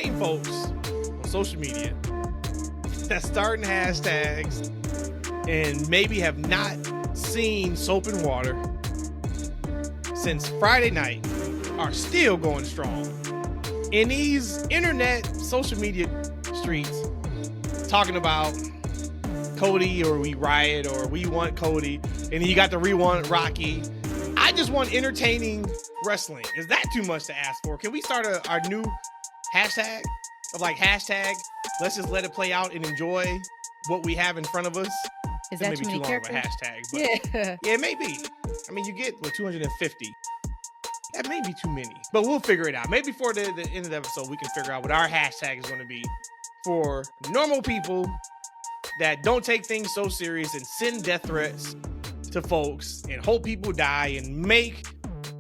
same folks on social media that's starting hashtags and maybe have not seen soap and water since Friday night are still going strong. In these internet social media streets, talking about Cody or we riot or we want Cody, and then you got the we want Rocky. I just want entertaining wrestling. Is that too much to ask for? Can we start our new hashtag of like hashtag let's just let it play out and enjoy what we have in front of us? Is that too many characters? Of a hashtag, but yeah, it may be. I mean, you get 250. That may be too many, but we'll figure it out. Maybe before the end of the episode, we can figure out what our hashtag is going to be for normal people that don't take things so serious and send death threats to folks and hope people die and make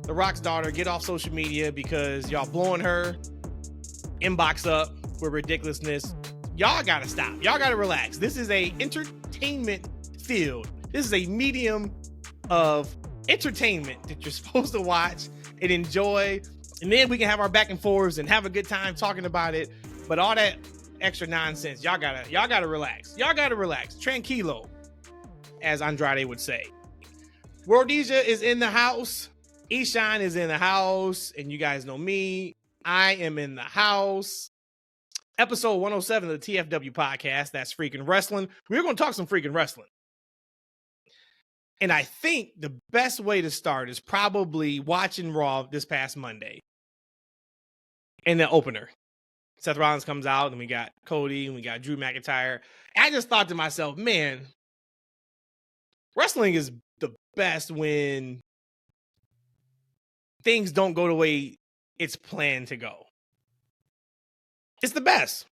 The Rock's daughter get off social media because y'all blowing her inbox up with ridiculousness. Y'all gotta stop. Y'all gotta relax. This is a entertainment field. This is a medium of entertainment that you're supposed to watch and enjoy, and then we can have our back and forths and have a good time talking about it. But all that extra nonsense, y'all gotta relax. Y'all gotta relax. Tranquilo, as Andrade would say. Rhodesia is in the house. Eshaun is in the house, and you guys know me. I am in the house. Episode 107 of the TFW podcast. That's Freakin' Wrestling. We're going to talk some freaking wrestling. And I think the best way to start is probably watching Raw this past Monday. In the opener, Seth Rollins comes out, and we got Cody, and we got Drew McIntyre. I just thought to myself, man, wrestling is the best when things don't go the way it's planned to go. It's the best.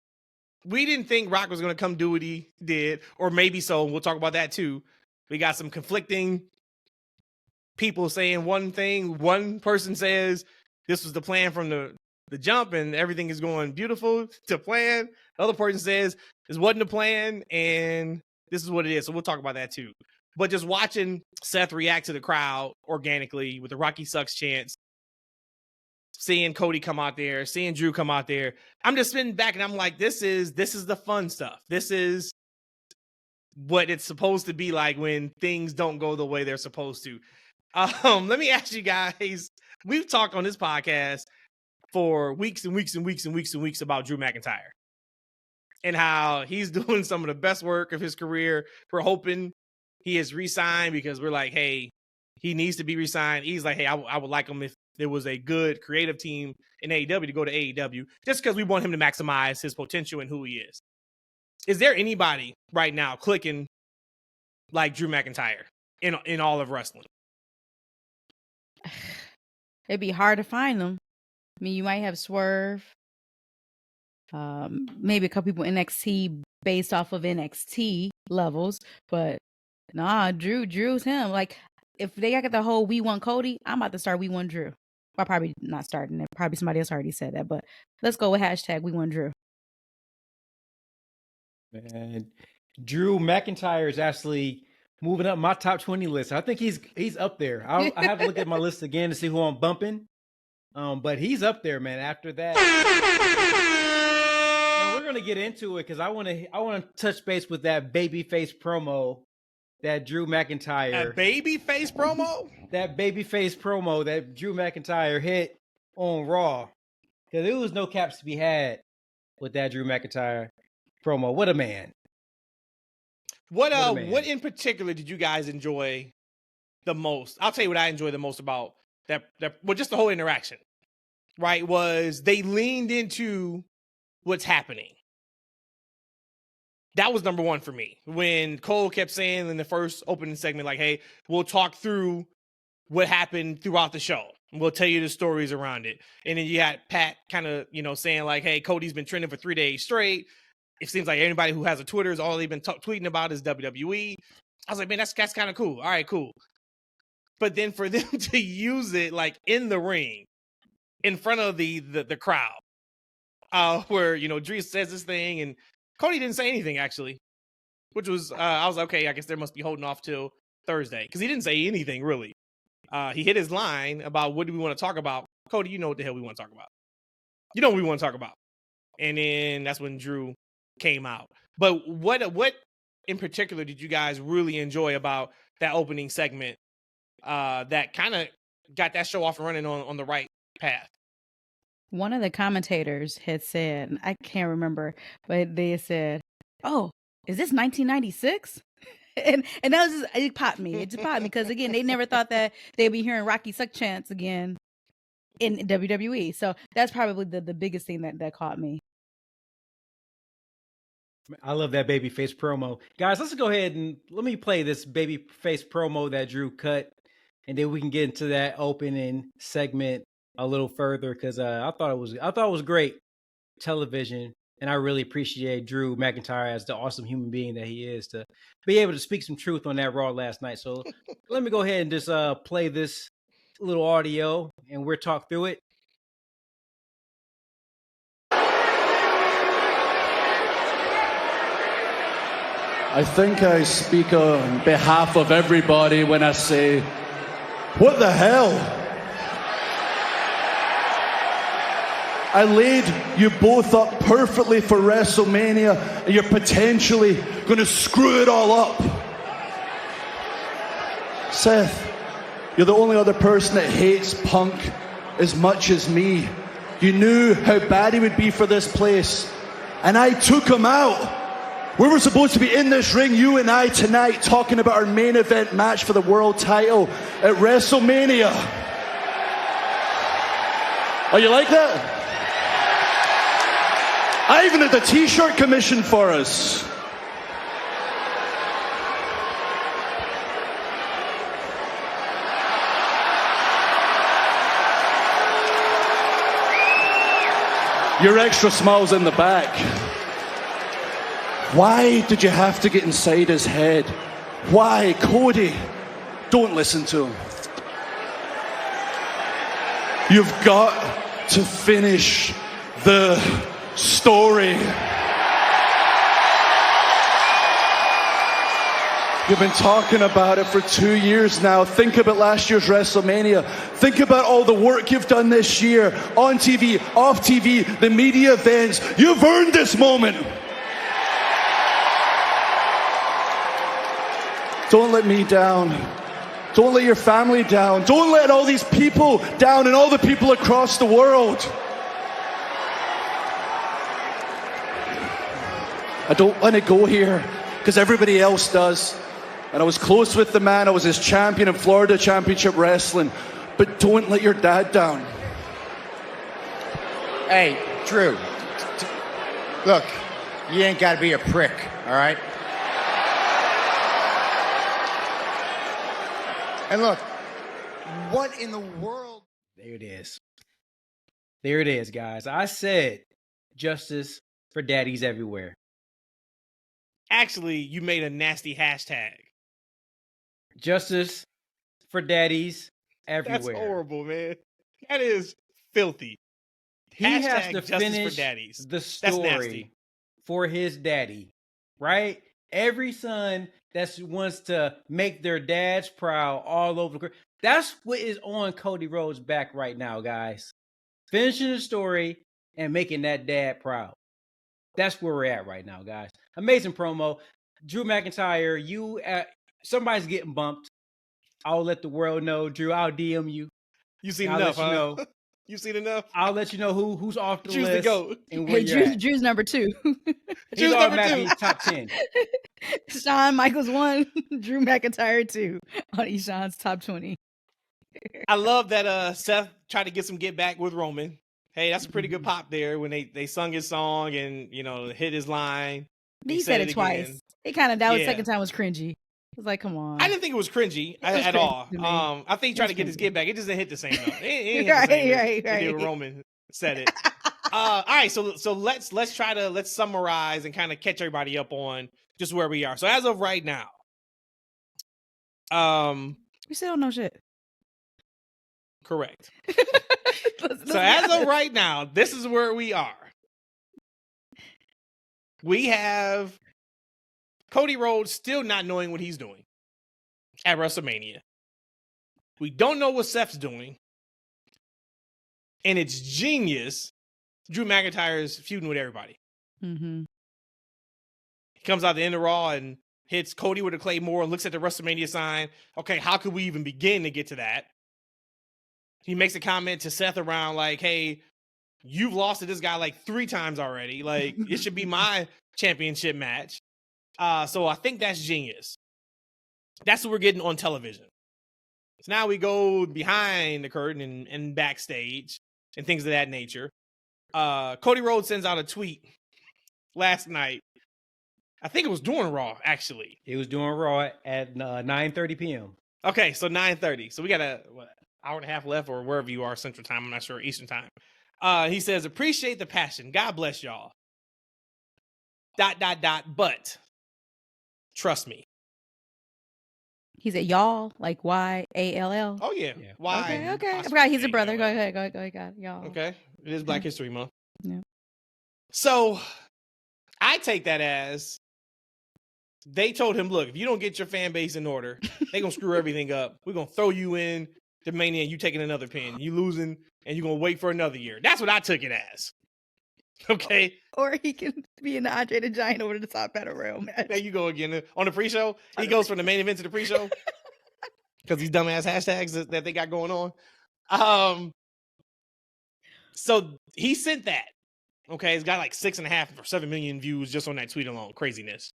We didn't think Rock was going to come do what he did, or maybe so. We'll talk about that too. We got some conflicting people saying one thing. One person says this was the plan from the jump and everything is going beautiful to plan. The other person says this wasn't the plan and this is what it is. So we'll talk about that too. But just watching Seth react to the crowd organically with the Rocky Sucks chants, seeing Cody come out there, seeing Drew come out there, I'm just sitting back and I'm like, this is the fun stuff. This is what it's supposed to be like when things don't go the way they're supposed to. Let me ask you guys, we've talked on this podcast for weeks and weeks and weeks and weeks and weeks about Drew McIntyre and how he's doing some of the best work of his career. We're hoping he is re-signed because we're like, hey, he needs to be re-signed. He's like, hey, I would like him if there was a good creative team in AEW to go to AEW, just because we want him to maximize his potential and who he is. Is there anybody right now clicking like Drew McIntyre in all of wrestling? It'd be hard to find them. I mean, you might have Swerve, maybe a couple people NXT based off of NXT levels, but nah, Drew's him. Like, if they got the whole We Want Cody, I'm about to start We Want Drew. Well, probably not starting it. Probably somebody else already said that, but let's go with hashtag We Want Drew. Man, Drew McIntyre is actually moving up my top 20 list. I think he's up there. I have to look at my list again to see who I'm bumping. But he's up there, man. After that, and we're gonna get into it because I want to touch base with that babyface promo that Drew McIntyre. A babyface promo? That babyface promo that Drew McIntyre hit on Raw, because there was no caps to be had with that Drew McIntyre promo. What a man! What in particular did you guys enjoy the most? I'll tell you what I enjoyed the most about that well, just the whole interaction, right? Was they leaned into what's happening. That was number one for me. When Cole kept saying in the first opening segment, like, hey, we'll talk through what happened throughout the show. We'll tell you the stories around it. And then you had Pat kind of, saying like, hey, Cody's been trending for 3 days straight. It seems like anybody who has a Twitter is all they've been tweeting about is WWE. I was like, man, that's kind of cool. All right, cool. But then for them to use it like in the ring, in front of the crowd, where, Drew says this thing and Cody didn't say anything actually, which was, I was like, okay, I guess they must be holding off till Thursday because he didn't say anything really. He hit his line about what do we want to talk about. Cody, you know what the hell we want to talk about. You know what we want to talk about. And then that's when Drew came out. But what in particular did you guys really enjoy about that opening segment that kind of got that show off and running on the right path? One of the commentators had said, I can't remember, but they said, "Oh, is this 1996?" And that was just, it popped me. It just popped me because again, they never thought that they'd be hearing Rocky Suck chants again in WWE. So that's probably the biggest thing that caught me. I love that babyface promo. Guys, let's go ahead and let me play this babyface promo that Drew cut, and then we can get into that opening segment a little further because I thought it was great television, and I really appreciate Drew McIntyre as the awesome human being that he is to be able to speak some truth on that Raw last night. So let me go ahead and just play this little audio, and we'll talk through it. I think I speak on behalf of everybody when I say, what the hell? I laid you both up perfectly for WrestleMania, and you're potentially going to screw it all up. Seth, you're the only other person that hates Punk as much as me. You knew how bad he would be for this place, and I took him out. We were supposed to be in this ring, you and I, tonight, talking about our main event match for the world title at WrestleMania. Oh, you like that? I even had the t-shirt commissioned for us. Your extra smile's in the back. Why did you have to get inside his head? Why, Cody? Don't listen to him. You've got to finish the story. You've been talking about it for 2 years now. Think about last year's WrestleMania. Think about all the work you've done this year, on TV, off TV, the media events. You've earned this moment. Don't let me down. Don't let your family down. Don't let all these people down and all the people across the world. I don't want to go here because everybody else does. And I was close with the man. I was his champion in Florida Championship Wrestling. But don't let your dad down. Hey, Drew. Look, you ain't got to be a prick, all right? And look, what in the world? There it is. There it is, guys. I said justice for daddies everywhere. Actually, you made a nasty hashtag. Justice for daddies everywhere. That's horrible, man. That is filthy. He Hashtag has to justice finish for daddies. the That's nasty. story for his daddy, right? Every son that wants to make their dads proud all over the. That's what is on Cody Rhodes' back right now, guys. Finishing the story and making that dad proud. That's where we're at right now, guys. Amazing promo. Drew McIntyre, somebody's getting bumped. I'll let the world know, Drew. I'll DM you. You seen I'll enough, let you huh? know. You seen enough? I'll let you know who's off the Choose list. to go. And where Hey, you're at. Drew's number 2. He's automatically top 10. Shawn Michaels 1, Drew McIntyre 2 on Eshaun's top 20. I love that Seth tried to get some get back with Roman. Hey, that's a pretty good pop there when they sung his song and, hit his line. He said it twice. Again. It kind of, that was Yeah. second time was cringy. I was like, come on. I didn't think it was cringy was at cringy all. to me. I think he tried to get his cringy. get back. It just didn't hit the same though. It didn't hit Right, the same as right, it did when right. Roman said it. All right, so let's summarize and kind of catch everybody up on just where we are. So as of right now, We still don't know shit. correct. Let's So be as of honest. right now, this is where we are. We have Cody Rhodes still not knowing what he's doing at WrestleMania. We don't know what Seth's doing. And it's genius Drew McIntyre is feuding with everybody. Mm-hmm. He comes out the end of Raw and hits Cody with a Claymore and looks at the WrestleMania sign. Okay, how could we even begin to get to that? He makes a comment to Seth around like, hey, you've lost to this guy like 3 times already. Like, it should be my championship match. So I think that's genius. That's what we're getting on television. So now we go behind the curtain and backstage and things of that nature. Cody Rhodes sends out a tweet last night. I think it was during Raw, actually. It was during Raw at 9:30 p.m. Okay, so 9:30. So we got hour and a half left, or wherever you are, Central Time. I'm not sure, Eastern Time. He says, appreciate the passion. God bless y'all. ... But trust me. He said, y'all, like YALL. Oh, yeah. Yeah. Why? Okay. I forgot he's a brother. Go ahead. Got it. Y'all. Okay. It is Black History Month. Yeah. So I take that as they told him, look, if you don't get your fan base in order, they're going to screw everything up. We're going to throw you in the Mania and you taking another pin. You losing and you're going to wait for another year. That's what I took it as. Okay. Or he can be in the Andre the Giant over the top battle royal match. There you go again. On the pre-show, he goes from the main event to the pre-show because these dumbass hashtags that they got going on. So he sent that. Okay, it's got like 6.5 or 7 million views just on that tweet alone. Craziness.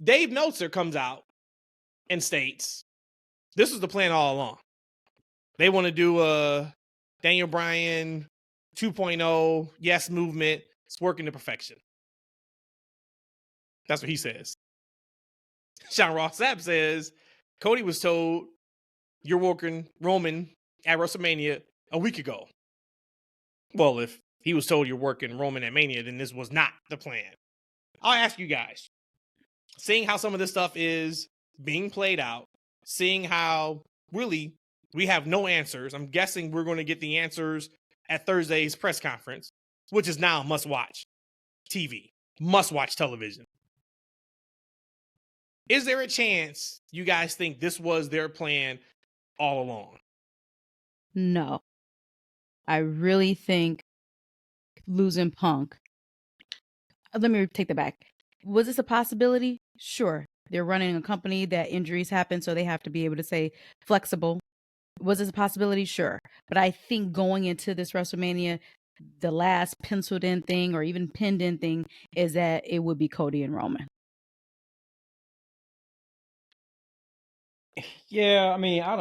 Dave Meltzer comes out and states, this was the plan all along. They want to do a Daniel Bryan 2.0 yes movement. It's working to perfection. That's what he says. Sean Ross Sapp says, Cody was told you're working Roman at WrestleMania a week ago. Well, if he was told you're working Roman at Mania, then this was not the plan. I'll ask you guys, seeing how some of this stuff is being played out, seeing how really we have no answers. I'm guessing we're going to get the answers at Thursday's press conference, which is now must-watch TV, must-watch television. Is there a chance you guys think this was their plan all along? No. I really think losing Punk. Let me take that back. Was this a possibility? Sure. They're running a company that injuries happen, so they have to be able to say flexible. Was this a possibility? Sure. But I think going into this WrestleMania, the last penciled in thing or even pinned in thing is that it would be Cody and Roman. Yeah, I mean, I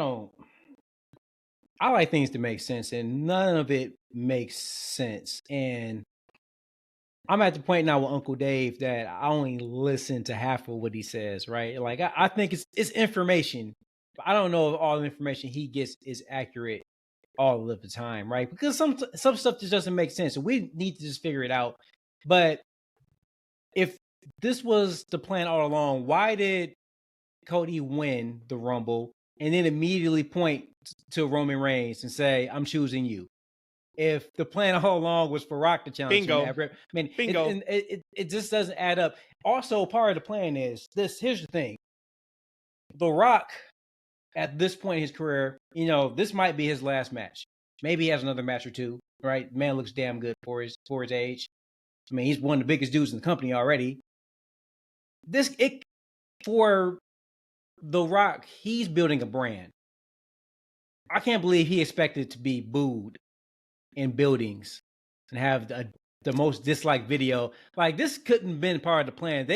like things to make sense, and none of it makes sense. And I'm at the point now with Uncle Dave that I only listen to half of what he says, right? Like, I think it's information, but I don't know if all the information he gets is accurate all of the time, right? Because some stuff just doesn't make sense, and we need to just figure it out. But if this was the plan all along, why did Cody win the Rumble and then immediately point to Roman Reigns and say, I'm choosing you? If the plan all along was for Rock to challenge Bingo. him, I mean, Bingo. it just doesn't add up. Also, part of the plan is this. Here's the thing. The Rock, at this point in his career, this might be his last match. Maybe he has another match or two, right? Man looks damn good for his age. I mean, he's one of the biggest dudes in the company already. For The Rock, he's building a brand. I can't believe he expected to be booed in buildings and have the most disliked video. Like, this couldn't have been part of the plan.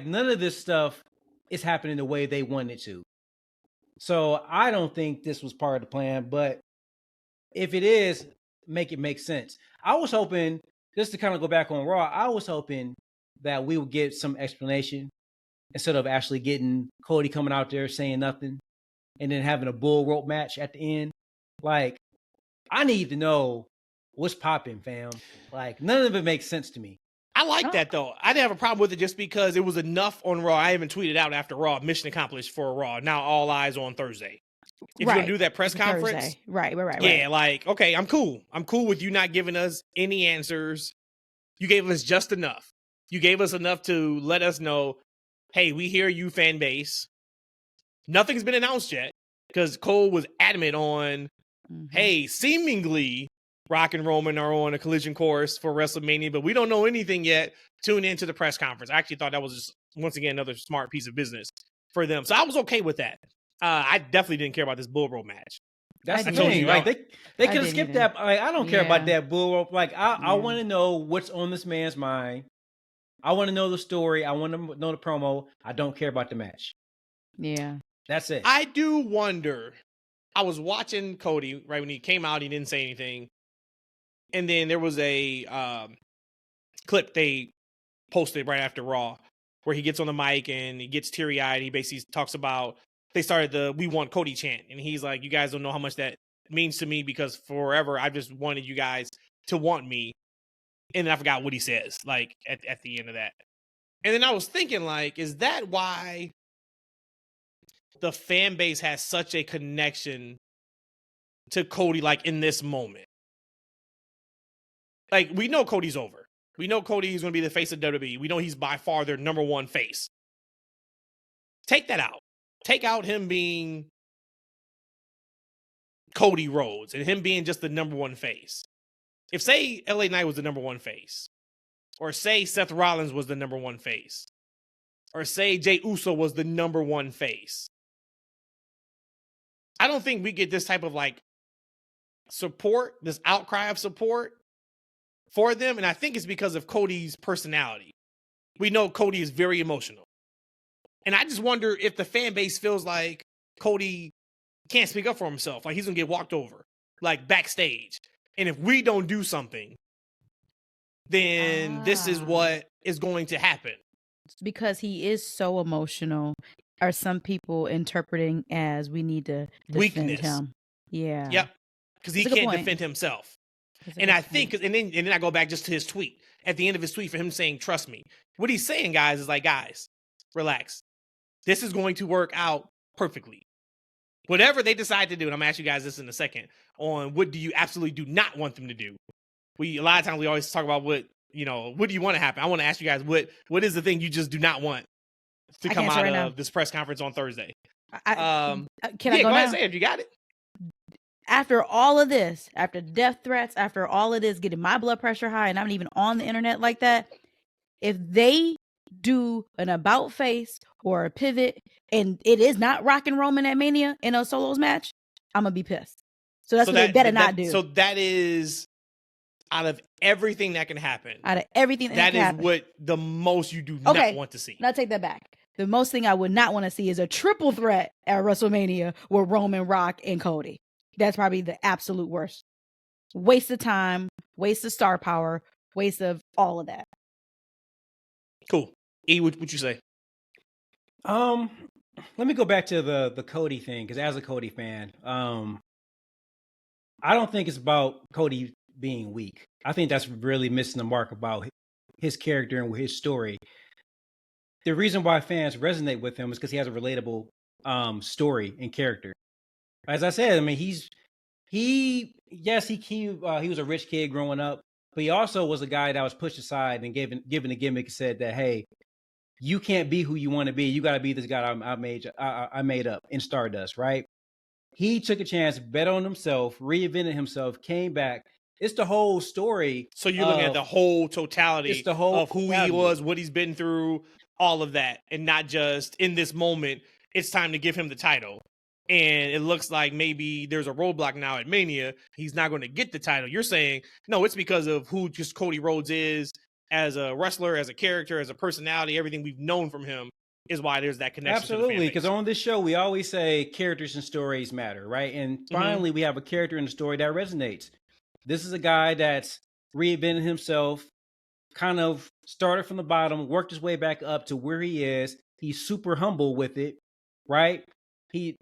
None of this stuff is happening the way they wanted it to. So I don't think this was part of the plan, but if it is, make it make sense. I was hoping, just to kind of go back on Raw, I was hoping that we would get some explanation instead of actually getting Cody coming out there saying nothing and then having a bull rope match at the end. Like, I need to know what's popping, fam. Like, none of it makes sense to me. I like that, though. I didn't have a problem with it just because it was enough on Raw. I even tweeted out after Raw, mission accomplished for Raw. Now all eyes on Thursday. If you're going to do that press conference. Thursday. Right. Yeah, like, okay, I'm cool. I'm cool with you not giving us any answers. You gave us just enough. You gave us enough to let us know, hey, we hear you, fan base. Nothing's been announced yet because Cole was adamant on, hey, seemingly Rock and Roman are on a collision course for WrestleMania, but we don't know anything yet. Tune into the press conference. I actually thought that was just, once again, another smart piece of business for them. So I was okay with that. I definitely didn't care about this Bull Rope match. That's the I told thing. you, Like I they could have didn't skipped either. that. Like, I don't care about Yeah. that bull rope. Like I Yeah. want to know what's on this man's mind. I want to know the story. I want to know the promo. I don't care about the match. Yeah. That's it. I do wonder. I was watching Cody, right, when he came out, he didn't say anything. And then there was a clip they posted right after Raw where he gets on the mic and he gets teary-eyed. He basically talks about, they started the "We Want Cody" chant. And he's like, you guys don't know how much that means to me because forever I just wanted you guys to want me. And then I forgot what he says, like, at the end of that. And then I was thinking, like, is that why the fan base has such a connection to Cody, like, in this moment? Like, we know Cody's over. We know Cody's going to be the face of WWE. We know he's by far their number one face. Take that out. Take out him being Cody Rhodes and him being just the number one face. If, say, LA Knight was the number one face, or say Seth Rollins was the number one face, or say Jey Uso was the number one face, I don't think we get this type of, like, support, this outcry of support for them. And I think it's because of Cody's personality. We know Cody is very emotional. And I just wonder if the fan base feels like Cody can't speak up for himself. Like, he's going to get walked over, like, backstage. And if we don't do something, then this is what is going to happen. Because he is so emotional. Are some people interpreting as we need to defend Weakness. him? Yeah. Yep. Because he That's a good can't point. defend himself. That's a And good I think, point. and then I go back just to his tweet. At the end of his tweet, for him saying, "Trust me." What he's saying, guys, is like, guys, relax. This is going to work out perfectly. Whatever they decide to do, and I'm going to ask you guys this in a second, on what do you absolutely do not want them to do. A lot of times we always talk about what do you want to happen? I want to ask you guys, what is the thing you just do not want to I come can't say out right now. of this press conference on Thursday? Can I Yeah, go ahead now? and say it if you got it. After all of this, after death threats, after all of this, getting my blood pressure high, and I'm not even on the internet like that, if they do an about face or a pivot and it is not Rock and Roman at Mania in a solos match, I'm going to be pissed. So that's what they better not do. So that is, out of everything that can happen, Out of everything that that can is happen. what the most you do Okay. not want to see. And I take that back. The most thing I would not want to see is a triple threat at WrestleMania with Roman, Rock, and Cody. That's probably the absolute worst. Waste of time, waste of star power, waste of all of that. Cool. E, what you say? Let me go back to the Cody thing, because as a Cody fan, I don't think it's about Cody being weak. I think that's really missing the mark about his character and his story. The reason why fans resonate with him is because he has a relatable story and character. As I said, I mean, he was a rich kid growing up, but he also was a guy that was pushed aside and given a gimmick and said that, hey, you can't be who you want to be. You got to be this guy I made up in Stardust, right? He took a chance, bet on himself, reinvented himself, came back. It's the whole story. So you're looking at the whole totality of who he value. was, what he's been through, all of that, and not just in this moment, it's time to give him the title. And it looks like maybe there's a roadblock now at Mania. He's not going to get the title. You're saying, no, it's because of who just Cody Rhodes is as a wrestler, as a character, as a personality, everything we've known from him is why there's that connection. Absolutely, because on this show, we always say characters and stories matter, right? And finally, we have a character in the story that resonates. This is a guy that's reinvented himself, kind of started from the bottom, worked his way back up to where he is. He's super humble with it, right?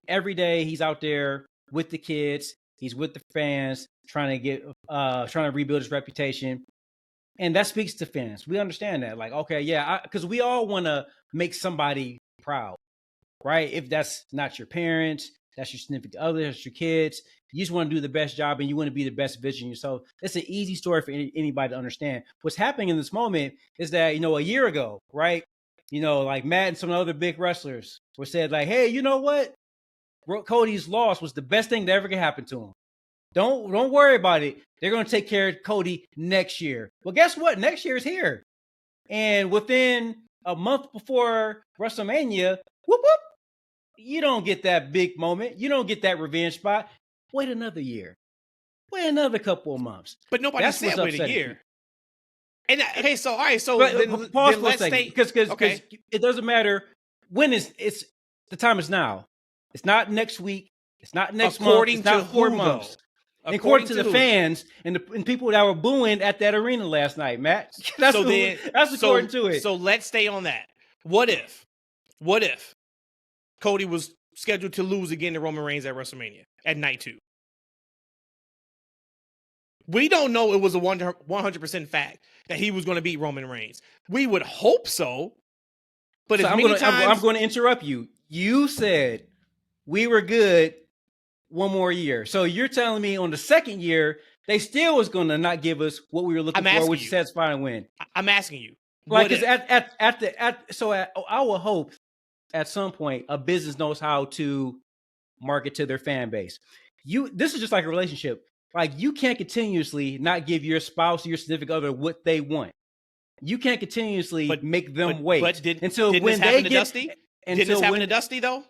Every day he's out there with the kids, he's with the fans, trying to rebuild his reputation. And that speaks to fans. We understand that. Like, okay, yeah, because we all want to make somebody proud, right? If that's not your parents, that's your significant other, that's your kids. You just want to do the best job and you want to be the best vision of yourself. It's an easy story for anybody to understand. What's happening in this moment is that, a year ago, right? Like Matt and some other big wrestlers were said like, hey, you know what? Cody's loss was the best thing that ever could happen to him. Don't worry about it. They're going to take care of Cody next year. Well, guess what? Next year is here. And within a month before WrestleMania, whoop, whoop, you don't get that big moment. You don't get that revenge spot. Wait another year. Wait another couple of months. But nobody said wait a year. And okay, so all right, so but, then pause then for a let's second, stay because okay. it doesn't matter when it's the time is now. It's not next week. It's not next month. It's not 4 months. According to the fans and people that were booing at that arena last night, Matt. That's according to it. So let's stay on that. What if Cody was scheduled to lose again to Roman Reigns at WrestleMania at night 2? We don't know it was a 100% fact that he was going to beat Roman Reigns. We would hope so. But I'm going to interrupt you. You said we were good one more year. So you're telling me on the second year, they still was going to not give us what we were looking for, which is satisfying win. I'm asking you. Like, I will hope at some point a business knows how to market to their fan base. This is just like a relationship. Like, you can't continuously not give your spouse or your significant other what they want. You can't continuously make them wait. But didn't this happen to Dusty, though?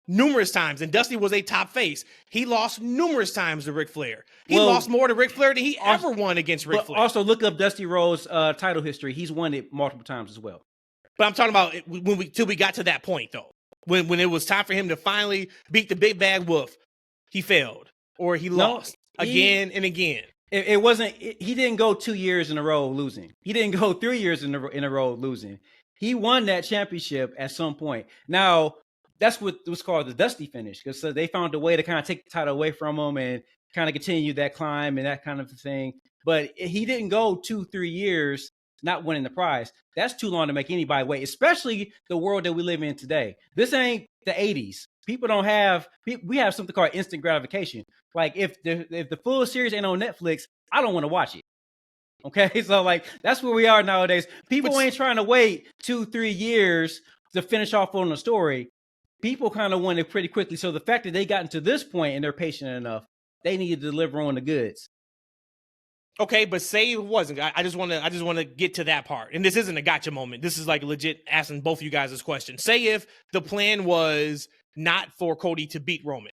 Numerous times. And Dusty was a top face. He lost numerous times to Ric Flair. He lost more to Ric Flair than he ever won against Ric Flair. Also, look up Dusty Rhodes' title history. He's won it multiple times as well. But I'm talking about till we got to that point, though. When it was time for him to finally beat the big bad wolf, he failed. Or he lost again and again. It wasn't. He didn't go 2 years in a row losing. He didn't go 3 years in a row losing. He won that championship at some point. Now, that's what was called the Dusty finish, because they found a way to kind of take the title away from him and kind of continue that climb and that kind of thing. But he didn't go 2-3 years not winning the prize. That's too long to make anybody wait, especially the world that we live in today. This ain't the 80s. People don't have, we have something called instant gratification. Like, if the full series ain't on Netflix, I don't want to watch it. Okay, so like, that's where we are nowadays. People ain't trying to wait 2-3 years to finish off on the story. People kind of want it pretty quickly. So the fact that they gotten to this point and they're patient enough, they need to deliver on the goods. Okay, but say it wasn't. I just want to get to that part. And this isn't a gotcha moment. This is like legit asking both of you guys this question. Say if the plan was not for Cody to beat Roman.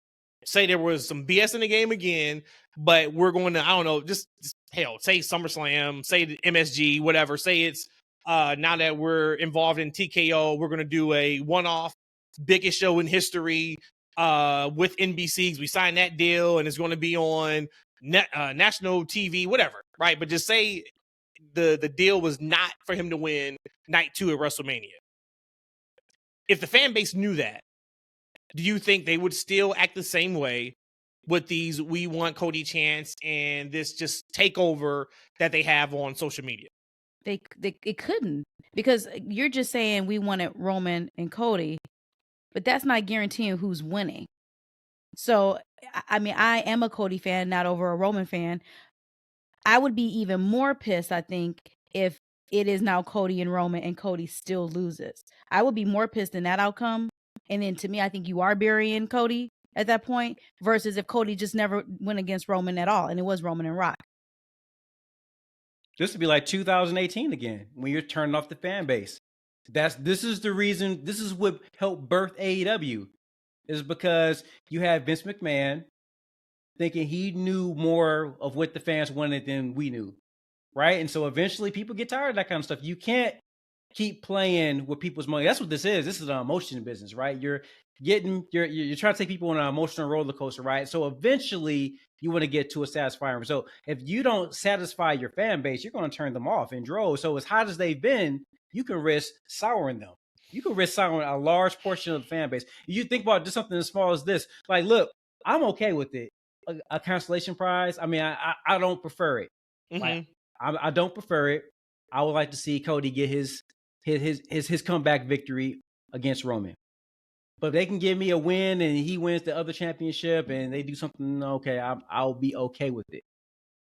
Say there was some BS in the game again, but we're going to, I don't know, just hell, say SummerSlam, say the MSG, whatever. Say it's now that we're involved in TKO, we're going to do a one-off biggest show in history with NBC. We signed that deal and it's going to be on national TV, whatever, right? But just say the deal was not for him to win night 2 at WrestleMania. If the fan base knew that, do you think they would still act the same way with these "we want Cody" chants and this just takeover that they have on social media? It couldn't, because you're just saying we wanted Roman and Cody, but that's not guaranteeing who's winning. So, I mean, I am a Cody fan, not over a Roman fan. I would be even more pissed, I think, if it is now Cody and Roman and Cody still loses. I would be more pissed in that outcome. And then to me, I think you are burying Cody at that point, versus if Cody just never went against Roman at all and it was Roman and Rock. This would be like 2018 again, when you're turning off the fan base. This is the reason. This is what helped birth AEW, is because you had Vince McMahon thinking he knew more of what the fans wanted than we knew, right? And so eventually people get tired of that kind of stuff. You can't keep playing with people's money. That's what this is. This is an emotion business, right? You're trying to take people on an emotional roller coaster, right? So eventually you want to get to a satisfying result. If you don't satisfy your fan base, you're going to turn them off in droves. So as hot as they've been, you can risk souring them. You can risk souring a large portion of the fan base. You think about just something as small as this. Like, look, I'm okay with it. A consolation prize. I mean, I don't prefer it. Mm-hmm. Like, I don't prefer it. I would like to see Cody get his comeback victory against Roman. But if they can give me a win and he wins the other championship and they do something, okay, I'll be okay with it.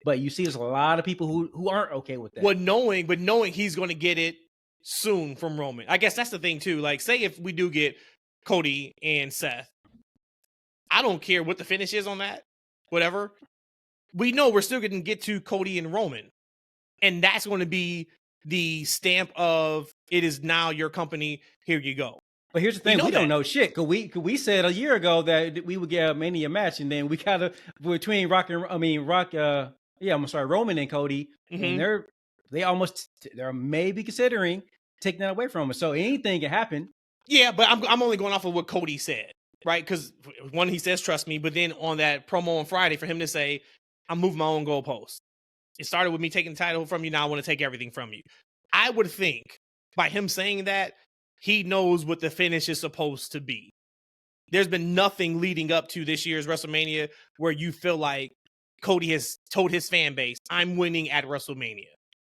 But you see, there's a lot of people who aren't okay with that. Well, knowing he's going to get it soon from Roman. I guess that's the thing too. Like, say if we do get Cody and Seth, I don't care what the finish is on that, whatever. we know we're still going to get to Cody and Roman. And that's going to be the stamp of it is now your company. Here you go. But here's the thing: we don't that. know shit. Cause we said a year ago that we would get a Mania match, and then we kind of between Roman and Cody, and they're maybe considering taking that away from us. So anything can happen. Yeah, but I'm only going off of what Cody said, right? Because one, he says trust me, but then on that promo on Friday, for him to say, I'm moving my own goalpost. It started with me taking the title from you. Now I want to take everything from you. I would think by him saying that, he knows what the finish is supposed to be. There's been nothing leading up to this year's WrestleMania where you feel like Cody has told his fan base, I'm winning at WrestleMania.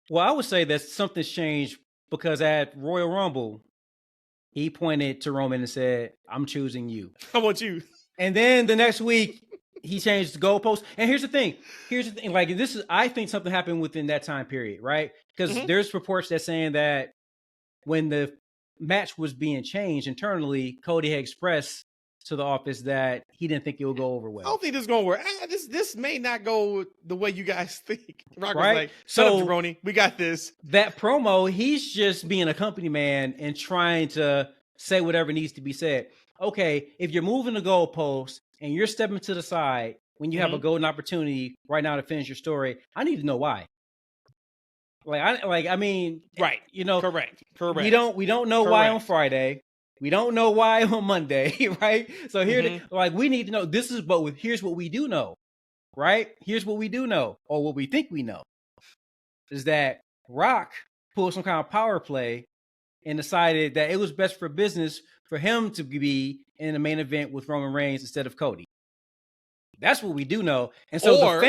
Well, I would say that something's changed because at Royal Rumble, he pointed to Roman and said, I'm choosing you. I want you. And then the next week, he changed the goalpost. And here's the thing. Like, I think something happened within that time period, right? Because there's reports that saying that when the match was being changed internally, Cody had expressed to the office that he didn't think it would go over well. I don't think this is going to work. This may not go the way you guys think. Rock was right? like, shut up, jabroni. We got this. That promo, he's just being a company man and trying to say whatever needs to be said. Okay, if you're moving the goalpost and you're stepping to the side when you have a golden opportunity right now to finish your story, I need to know why. I mean, right? You know, correct. We don't know why on Friday. We don't know why on Monday, right? So here, we need to know. Here's what we do know, right? Here's what we do know, or what we think we know, is that Rock pulled some kind of power play and decided that it was best for business for him to be in the main event with Roman Reigns instead of Cody. That's what we do know, and so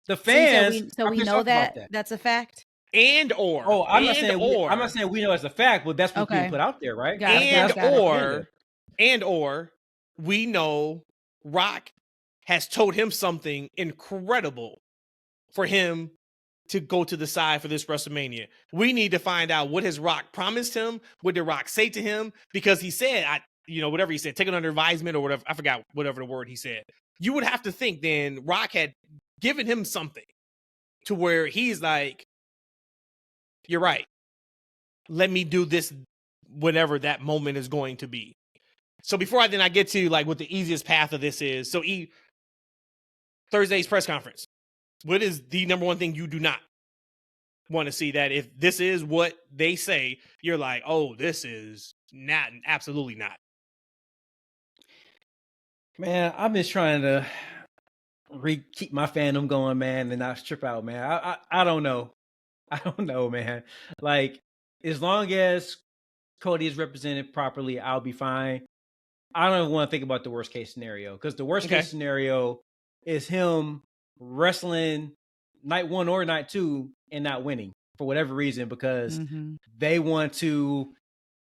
the fans. So we know that that's a fact. I'm not saying we know as a fact, but that's what people put out there, right? Or we know Rock has told him something incredible for him to go to the side for this WrestleMania. We need to find out what has Rock promised him. What did Rock say to him? Because he said, whatever he said, take it under advisement or whatever. I forgot whatever the word he said. You would have to think then Rock had given him something to where he's like, you're right. Let me do this whenever that moment is going to be. So before I get to like what the easiest path of this is. So Thursday's press conference. What is the number one thing you do not want to see? That if this is what they say, you're like, oh, this is not, absolutely not. Man, I'm just trying to keep my fandom going, man, and not strip out, man. I don't know. I don't know, man. Like, as long as Cody is represented properly, I'll be fine. I don't even want to think about the worst case scenario, because the worst case scenario is him wrestling night 1 or night 2 and not winning for whatever reason, because they want to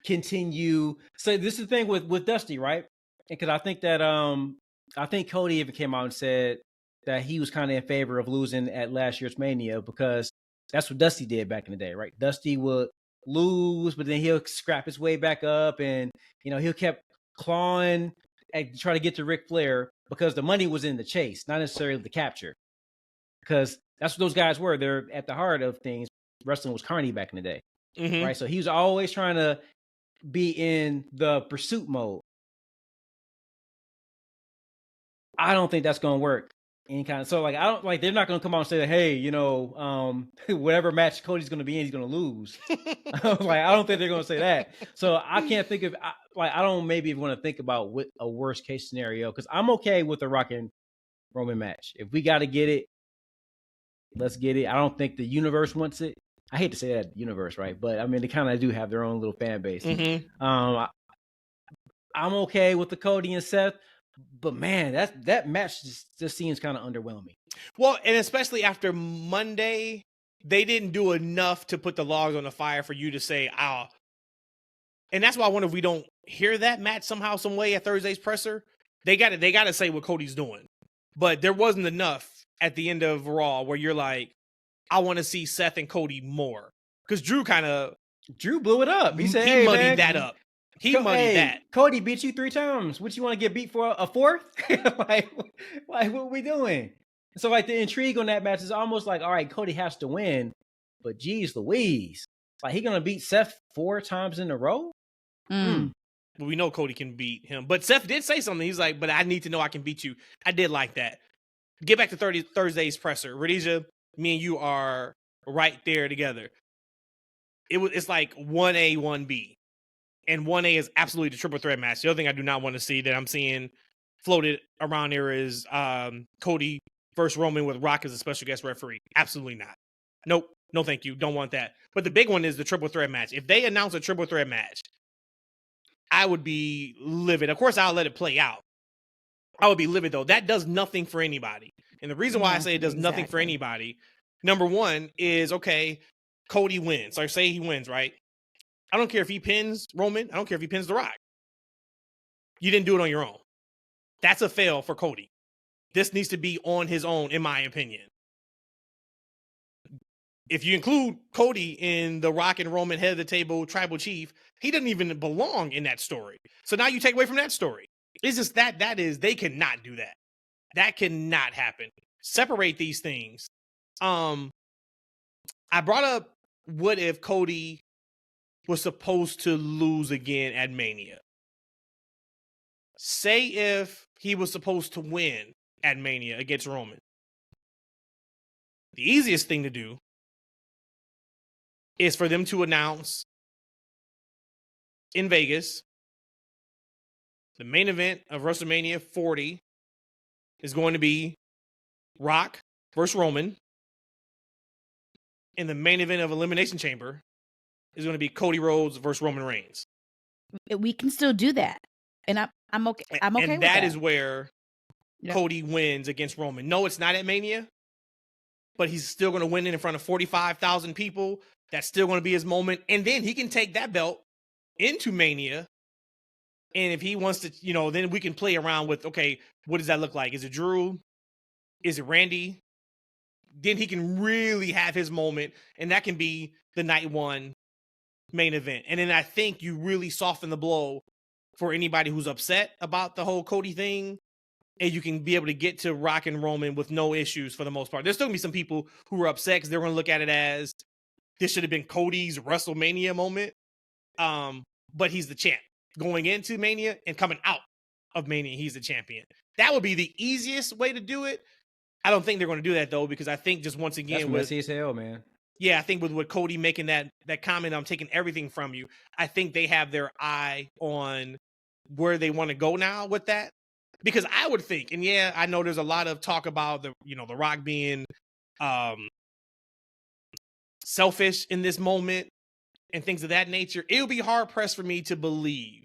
continue. So this is the thing with Dusty, right? Because I think that I think Cody even came out and said that he was kind of in favor of losing at last year's Mania, because that's what Dusty did back in the day, right? Dusty would lose, but then he'll scrap his way back up, and he'll kept clawing and try to get to Ric Flair, because the money was in the chase, not necessarily the capture. Because that's what those guys were. They're at the heart of things. Wrestling was carny back in the day, right? So he was always trying to be in the pursuit mode. I don't think that's going to work. Any kind of, so I don't like, they're not going to come out and say that, hey, whatever match Cody's going to be in, he's going to lose. I don't think they're going to say that. So I can't think of, I don't maybe even want to think about what a worst case scenario, because I'm okay with the Rock and Roman match. If we got to get it, let's get it. I don't think the universe wants it. I hate to say that, universe, right? But I mean, they kind of do have their own little fan base. I'm okay with the Cody and Seth. But man, that match just seems kind of underwhelming. Well, and especially after Monday, they didn't do enough to put the logs on the fire for you to say, and that's why I wonder if we don't hear that match somehow, some way at Thursday's presser. They got to say what Cody's doing. But there wasn't enough at the end of Raw where you're like, I want to see Seth and Cody more. Because Drew blew it up. He said, he muddied that up. He muddied that. Cody beat you 3 times. What, you want to get beat for a 4th? like what are we doing? So like the intrigue on that match is almost like, all right, Cody has to win, but geez Louise, like he gonna beat Seth 4 times in a row? Mm. Well, we know Cody can beat him, but Seth did say something. He's like, "But I need to know I can beat you." I did like that. Get back to Thursday's presser, Rhodesia. Me and you are right there together. It's like 1A, 1B, and 1A is absolutely the triple threat match. The other thing I do not want to see that I'm seeing floated around there is Cody versus Roman with Rock as a special guest referee. Absolutely not. Nope. No, thank you. Don't want that. But the big one is the triple threat match. If they announce a triple threat match, I would be livid. Of course, I'll let it play out. I would be livid, though. That does nothing for anybody. And the reason why I say it does nothing for anybody, number one, is, okay, Cody wins. Like, say he wins, right? I don't care if he pins Roman. I don't care if he pins The Rock. You didn't do it on your own. That's a fail for Cody. This needs to be on his own, in my opinion. If you include Cody in the Rock and Roman head of the table tribal chief, he doesn't even belong in that story. So now you take away from that story. It's just they cannot do that. That cannot happen. Separate these things. I brought up, what if Cody was supposed to lose again at Mania? Say if he was supposed to win at Mania against Roman. The easiest thing to do is for them to announce in Vegas the main event of WrestleMania 40 is going to be Rock versus Roman. And the main event of Elimination Chamber is going to be Cody Rhodes versus Roman Reigns. We can still do that. And I'm okay. I'm okay and with that is where Yep. Cody wins against Roman. No, it's not at Mania, but he's still going to win it in front of 45,000 people. That's still going to be his moment. And then he can take that belt into Mania. And if he wants to, then we can play around with, okay, what does that look like? Is it Drew? Is it Randy? Then he can really have his moment, and that can be the night one main event. And then I think you really soften the blow for anybody who's upset about the whole Cody thing, and you can be able to get to Rock and Roman with no issues for the most part. There's still going to be some people who are upset because they're going to look at it as this should have been Cody's WrestleMania moment. But he's the champ going into Mania, and coming out of Mania, he's the champion. That would be the easiest way to do it. I don't think they're going to do that, though, because I think just once again, That's messy as hell, man. Yeah, I think with Cody making that comment, I'm taking everything from you. I think they have their eye on where they want to go now with that. Because I would think, and yeah, I know there's a lot of talk about the Rock being selfish in this moment and things of that nature. It would be hard pressed for me to believe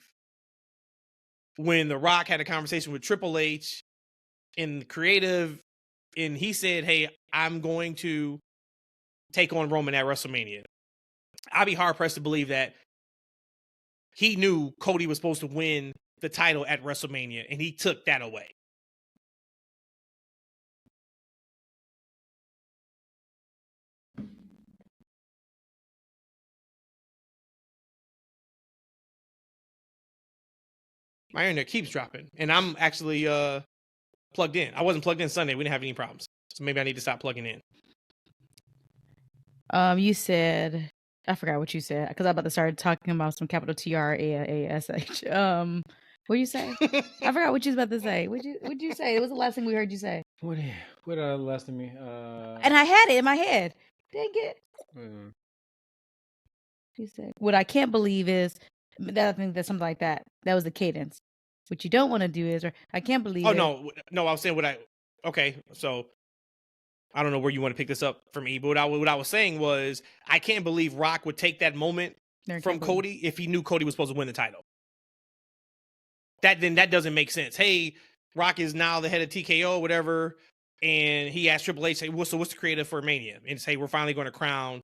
when The Rock had a conversation with Triple H in creative, and he said, "Hey, I'm going to take on Roman at WrestleMania." I'd be hard pressed to believe that he knew Cody was supposed to win the title at WrestleMania, and he took that away. My internet keeps dropping, and I'm actually plugged in. I wasn't plugged in Sunday. We didn't have any problems, so maybe I need to stop plugging in. You said, I forgot what you said because I'm about to start talking about some capital TRAASH. What you say? I forgot what you was about to say. What'd you say? It was the last thing we heard you say. What last to me? And I had it in my head. Dang it. You said, what I can't believe is that I think that's something like that. That was the cadence. What you don't want to do is, or I can't believe it. No, I was saying okay, so I don't know where you want to pick this up from me, but what I was saying was I can't believe Rock would take that moment from Cody if he knew Cody was supposed to win the title. That doesn't make sense. Hey, Rock is now the head of TKO or whatever, and he asked Triple H, "Hey, what's the creative for Mania?" And say, "We're finally going to crown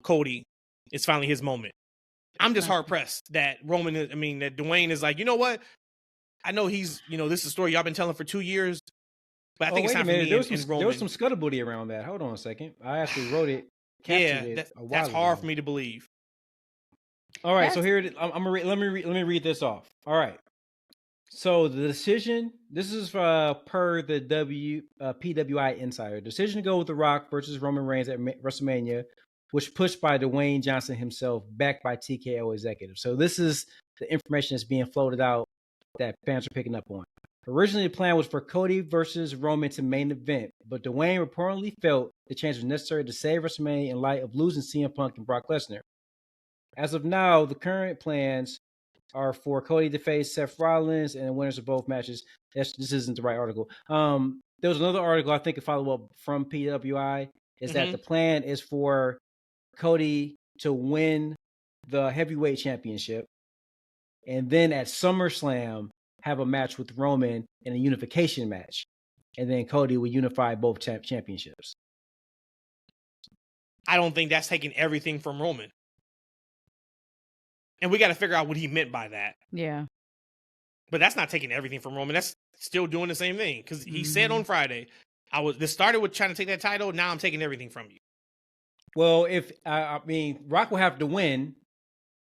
Cody. It's finally his moment." I'm just hard pressed that that Dwayne is like, you know what? I know he's, this is a story y'all been telling for 2 years, but I think it's time for me there Roman. was some scuttlebutt around that. Hold on a second. I actually wrote it. That's hard for me to believe. All right, so here it is. Let me read this off. All right. So the decision, this is per the PWI Insider. Decision to go with The Rock versus Roman Reigns at WrestleMania was pushed by Dwayne Johnson himself, backed by TKO executives. So this is the information that's being floated out that fans are picking up on. Originally, the plan was for Cody versus Roman to main event, but Dwayne reportedly felt the change was necessary to save WrestleMania in light of losing CM Punk and Brock Lesnar. As of now, the current plans are for Cody to face Seth Rollins and the winners of both matches. This isn't the right article. There was another article, I think, a follow-up from PWI, is that the plan is for Cody to win the heavyweight championship, and then at SummerSlam have a match with Roman in a unification match, and then Cody will unify both championships. I don't think that's taking everything from Roman. And we got to figure out what he meant by that. Yeah. But that's not taking everything from Roman. That's still doing the same thing. Because he said on Friday, this started with trying to take that title. Now I'm taking everything from you. Well, if Rock will have to win,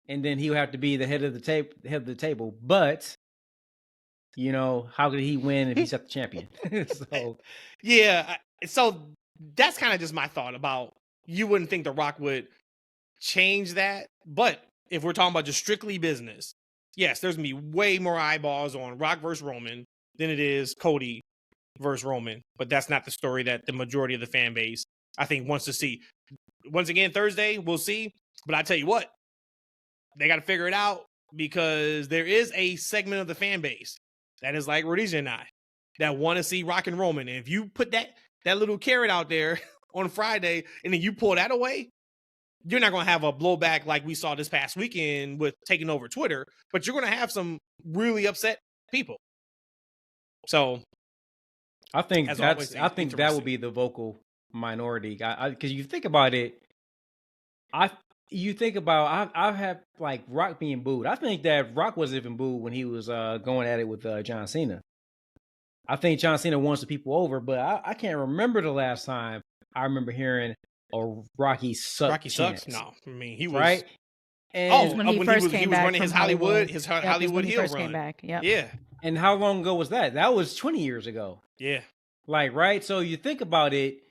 and then he'll have to be the head of the table. But how could he win if he's not the champion? So yeah. So that's kind of just my thought about. You wouldn't think The Rock would change that, but if we're talking about just strictly business, yes, there's going to be way more eyeballs on Rock versus Roman than it is Cody versus Roman. But that's not the story that the majority of the fan base, I think, wants to see. Once again, Thursday, we'll see. But I tell you what, they got to figure it out, because there is a segment of the fan base that is like Rhodesia and I that want to see Rock and Roman. And if you put that little carrot out there on Friday and then you pull that away, you're not going to have a blowback like we saw this past weekend with taking over Twitter, but you're going to have some really upset people. So I think that will be the vocal minority, because you think about it. I've had like Rock being booed. I think that Rock wasn't even booed when he was going at it with John Cena. I think John Cena won some people over, but I can't remember the last time I remember hearing a Rocky sucks. No, I mean he was right. And when he was running his Hollywood heel run. Back. Yep. Yeah. And how long ago was that? That was 20 years ago. Yeah. Like, right. So you think about it.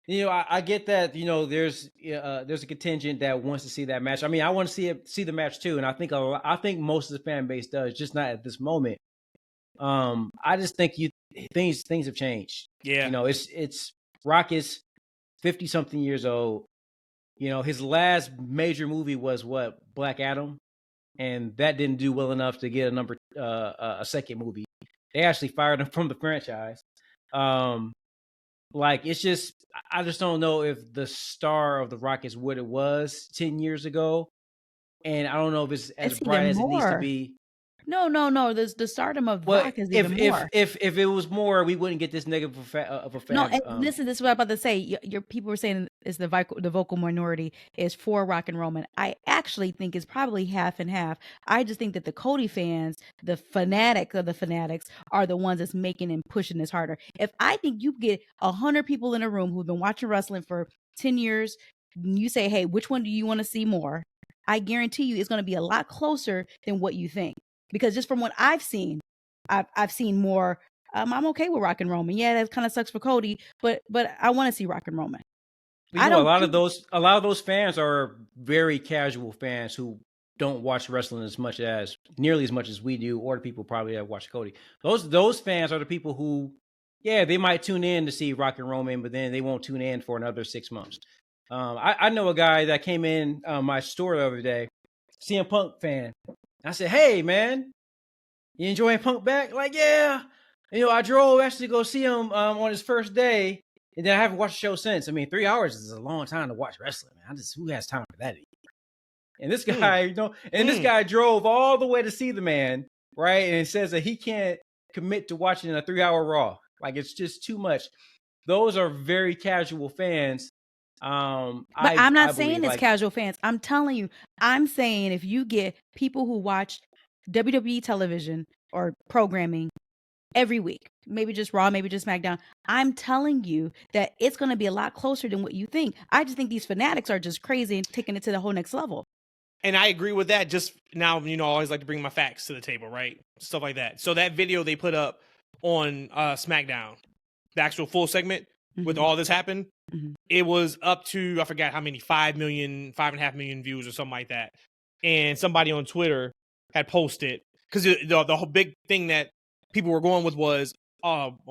I get that. There's a contingent that wants to see that match. I mean, I want to see the match too, and I think most of the fan base does, just not at this moment. I just think things have changed. Yeah. It's Rock is 50-something years old. His last major movie was Black Adam, and that didn't do well enough to get a second movie. They actually fired him from the franchise. I just don't know if the star of The Rock is what it was 10 years ago, and I don't know if it's as bright as it needs to be. No. The stardom of Rock is even more. If it was more, we wouldn't get this negative of a fan. No, and listen, this is what I'm about to say. Your people were saying is the vocal minority is for Rock and Roman. I actually think it's probably half and half. I just think that the Cody fans, the fanatics of the fanatics, are the ones that's making and pushing this harder. If I think you get 100 people in a room who've been watching wrestling for 10 years, and you say, hey, which one do you want to see more? I guarantee you it's going to be a lot closer than what you think. Because just from what I've seen, I've seen more. I'm okay with Rock and Roman. Yeah, that kind of sucks for Cody, but I want to see Rock and Roman. A lot of those fans are very casual fans who don't watch wrestling nearly as much as we do, or the people probably that watch Cody. Those fans are the people who, they might tune in to see Rock and Roman, but then they won't tune in for another 6 months. I know a guy that came in my store the other day, CM Punk fan. I said, hey, man, you enjoying Punk back? Like, yeah. I drove actually to go see him on his first day, and then I haven't watched the show since. I mean, 3 hours is a long time to watch wrestling, man. Who has time for that? And this guy, this guy drove all the way to see the man, right? And it says that he can't commit to watching a 3-hour Raw. Like, it's just too much. Those are very casual fans. But I'm not saying it's casual fans. I'm telling you, I'm saying if you get people who watch WWE television or programming every week, maybe just Raw, maybe just SmackDown, I'm telling you that it's going to be a lot closer than what you think. I just think these fanatics are just crazy and taking it to the whole next level. And I agree with that. Just now, I always like to bring my facts to the table, right? Stuff like that. So that video they put up on SmackDown, the actual full segment with all this happened, it was up to, I forgot how many, 5.5 million views or something like that. And somebody on Twitter had posted, because the whole big thing that people were going with was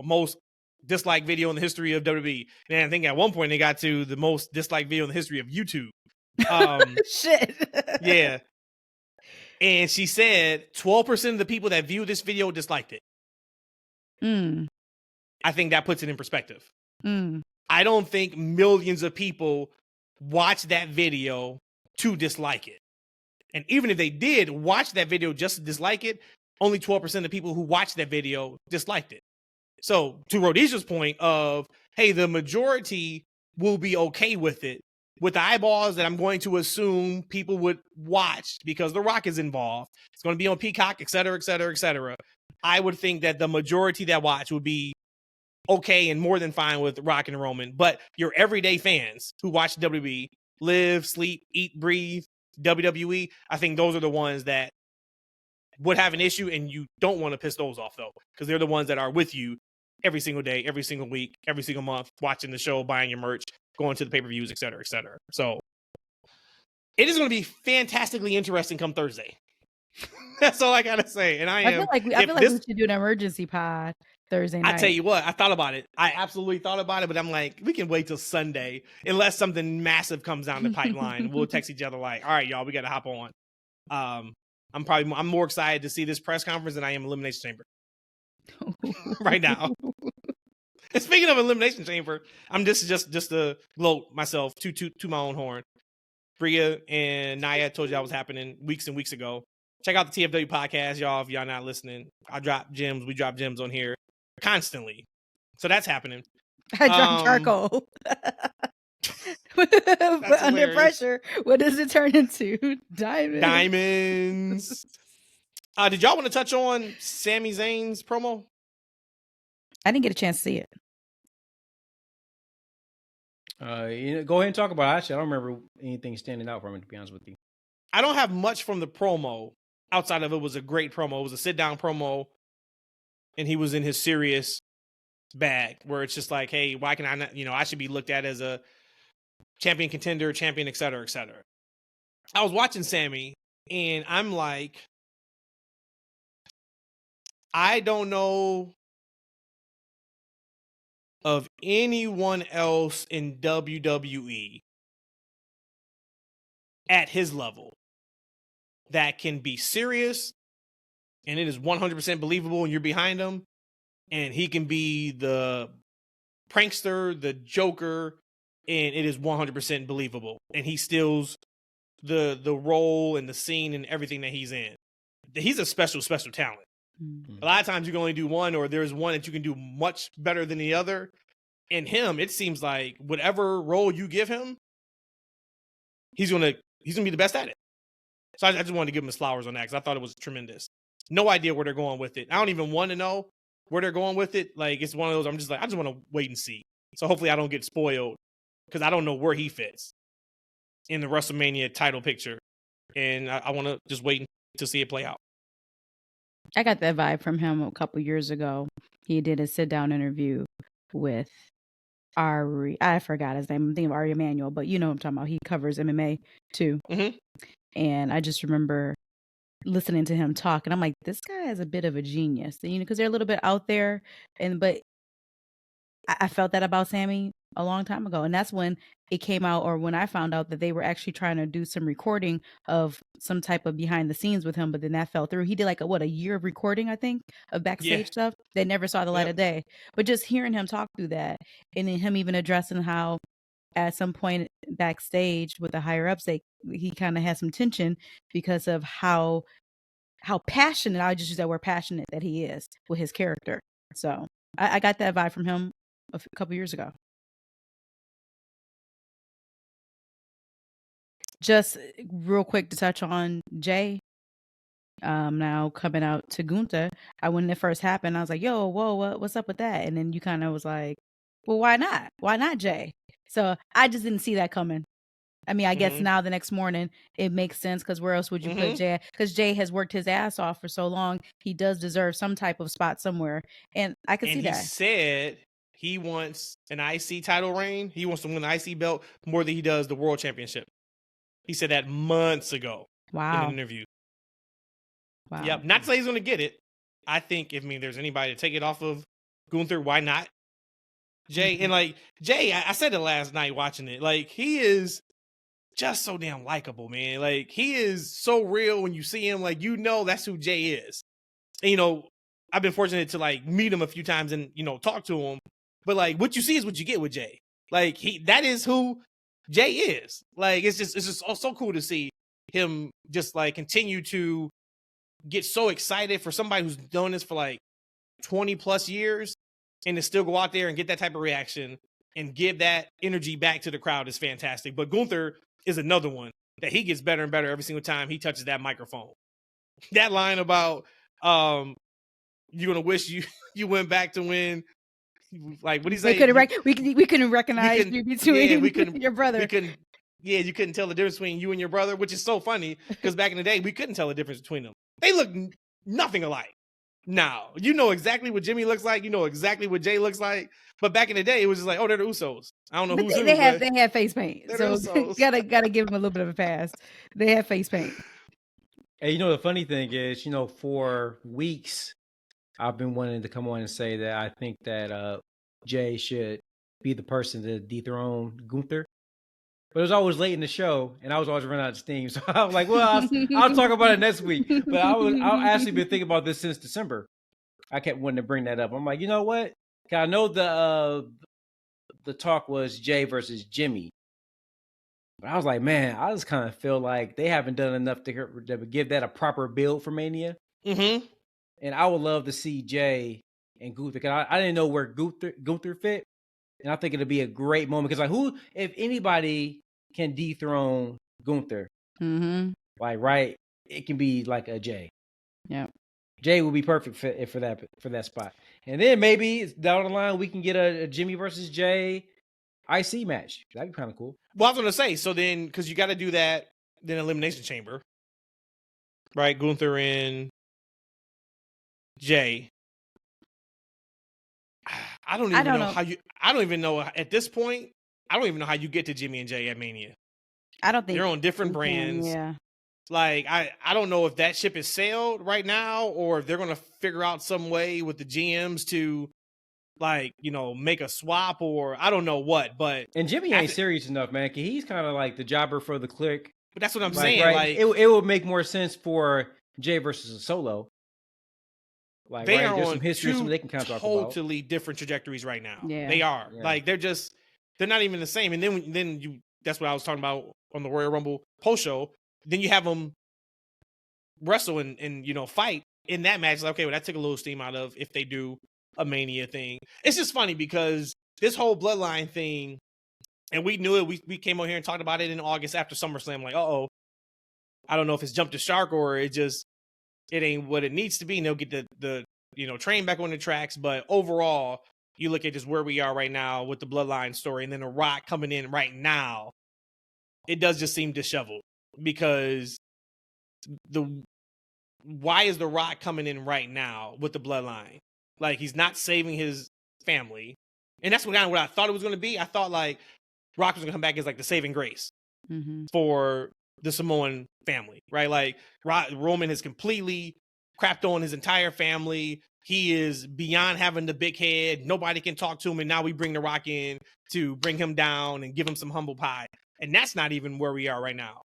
most disliked video in the history of WWE. And I think at one point they got to the most disliked video in the history of YouTube. Shit. Yeah. And she said 12% of the people that viewed this video disliked it. I think that puts it in perspective. I don't think millions of people watch that video to dislike it. And even if they did watch that video just to dislike it, only 12% of the people who watched that video disliked it. So to Rhodesia's point of, hey, the majority will be okay with it, with the eyeballs that I'm going to assume people would watch because The Rock is involved. It's going to be on Peacock, et cetera, et cetera, et cetera. I would think that the majority that watch would be okay and more than fine with Rock and Roman. But your everyday fans who watch WWE, live, sleep, eat, breathe WWE, I think those are the ones that would have an issue, and you don't want to piss those off, though, because they're the ones that are with you every single day, every single week, every single month, watching the show, buying your merch, going to the pay-per-views, et cetera, et cetera. So it is going to be fantastically interesting come Thursday. That's all I got to say. And I feel like we should do an emergency pod Thursday night. I tell you what, I thought about it. I absolutely thought about it, but I'm like, we can wait till Sunday unless something massive comes down the pipeline. We'll text each other like, all right, y'all, we got to hop on. I'm more excited to see this press conference than I am Elimination Chamber right now. And speaking of Elimination Chamber, I'm just to gloat myself to my own horn. Bria and Naya told you that was happening weeks and weeks ago. Check out the TFW podcast, y'all, if y'all not listening. We drop gems on here constantly. So that's happening. I dropped charcoal. But under pressure, what does it turn into? Diamonds. Did y'all want to touch on Sami Zayn's promo? I didn't get a chance to see it. Go ahead and talk about it. Actually, I don't remember anything standing out from it, to be honest with you. I don't have much from the promo outside of it was a great promo. It was a sit-down promo, and he was in his serious bag where it's just like, hey, why can I not, I should be looked at as a champion contender, champion, et cetera, et cetera. I was watching Sami, and I'm like, I don't know of anyone else in WWE at his level that can be serious and it is 100% believable and you're behind him, and he can be the prankster, the joker, and it is 100% believable, and he steals the role and the scene and everything that he's in. He's a special talent. A lot of times you can only do one, or there's one that you can do much better than the other. In him, it seems like whatever role you give him, he's gonna be the best at it. So I just wanted to give him his flowers on that because I thought it was tremendous. No idea where they're going with it. I don't even want to know where they're going with it. Like, it's one of those, I'm just like, I just want to wait and see. So hopefully I don't get spoiled because I don't know where he fits in the WrestleMania title picture. And I want to just wait to see it play out. I got that vibe from him a couple years ago. He did a sit-down interview with Ari. I forgot his name. I'm thinking of Ari Emanuel, but you know what I'm talking about. He covers MMA too. Mm-hmm. And I just remember listening to him talk, and I'm like, this guy is a bit of a genius, because they're a little bit out there, but I felt that about Sami a long time ago, and that's when it came out, or when I found out that they were actually trying to do some recording of some type of behind the scenes with him, but then that fell through. He did like a year of recording, I think, of backstage stuff. They never saw the light of day. But just hearing him talk through that, and then him even addressing how at some point backstage with the higher ups, he kind of had some tension because of how passionate, I just use that word passionate, that he is with his character. So I got that vibe from him a couple years ago. Just real quick to touch on Jay, now coming out to Gunther. When it first happened, I was like, yo, whoa, what's up with that? And then you kind of was like, well, why not? Why not Jay? So I just didn't see that coming I mean, I guess Mhm. now the next morning it makes sense because where else would you put Mhm. Jay? Because Jay has worked his ass off for so long. He does deserve some type of spot somewhere. And I can And see he that. said he wants an IC title reign. He wants to win the IC belt more than he does the world championship. He said that months ago in an Wow. interview. Wow. Yep. Not to say he's going to get it. I think if there's anybody to take it off of Gunther, why not? Jay. Mhm. And like Jay, I said it last night watching it. Like he is just so damn likable, man. Like he is so real when you see him. Like that's who Jay is. And I've been fortunate to like meet him a few times and talk to him. But like what you see is what you get with Jay. Like that is who Jay is. Like it's just so cool to see him just like continue to get so excited for somebody who's done this for like 20 plus years and to still go out there and get that type of reaction and give that energy back to the crowd is fantastic. But Gunther is another one that he gets better and better every single time he touches that microphone. That line about you're gonna wish you went back to when, like, what do you say? We couldn't recognize you between your brother. You couldn't tell the difference between you and your brother, which is so funny because back in the day we couldn't tell the difference between them. They look nothing alike. Now you know exactly what Jimmy looks like. You know exactly what Jay looks like. But back in the day, it was just like, oh, they're the Usos. I don't know But who's they, who. they have But they have face paint, they're so the Usos. gotta give them a little bit of a pass. They have face paint. Hey, the funny thing is, for weeks I've been wanting to come on and say that I think that Jay should be the person to dethrone Gunther. But it was always late in the show, and I was always running out of steam. So I was like, well, I'll talk about it next week. But I've actually been thinking about this since December. I kept wanting to bring that up. I'm like, you know what? 'Cause I know the talk was Jay versus Jimmy. But I was like, man, I just kind of feel like they haven't done enough to give that a proper build for Mania. Mm-hmm. And I would love to see Jay and Gunther. Because I didn't know where Gunther fit. And I think it'll be a great moment. Because if anybody can dethrone Gunther, Mm-hmm. like, right, it can be like a Jay. Yeah. Jay will be perfect for that spot. And then maybe down the line we can get a Jimmy versus Jay IC match. That'd be kind of cool. Well, I was gonna say, so then because you got to do that, then Elimination Chamber, right? Gunther and Jay. I don't even know how you. I don't even know at this point. I don't even know how you get to Jimmy and Jay at Mania. I don't think they're on different brands. Yeah. Like I don't know if that ship is sailed right now or if they're gonna figure out some way with the GMs to make a swap or I don't know what. But and Jimmy ain't serious enough, man. 'Cause he's kind of like the jobber for the clique. But that's what I'm saying. Right? Like it would make more sense for Jay versus a Solo. Like they right? are There's on some history, two they can kind of talk totally different trajectories right now. Yeah. They are Yeah. they're not even the same. And then that's what I was talking about on the Royal Rumble post show. Then you have them wrestle and fight in that match. Like, okay, well that took a little steam out of if they do a Mania thing. It's just funny because this whole bloodline thing, and we knew it. We came over here and talked about it in August after SummerSlam. Like, I don't know if it's jumped the shark or it ain't what it needs to be. And they'll get the train back on the tracks. But overall, you look at just where we are right now with the bloodline story, and then The Rock coming in right now. It does just seem disheveled because why is The Rock coming in right now with the bloodline? Like he's not saving his family, and that's what I thought it was going to be. I thought like Rock was going to come back as like the saving grace for the Samoan family, right? Like Roman has completely crapped on his entire family. He is beyond having the big head. Nobody can talk to him, and now we bring The Rock in to bring him down and give him some humble pie. And that's not even where we are right now.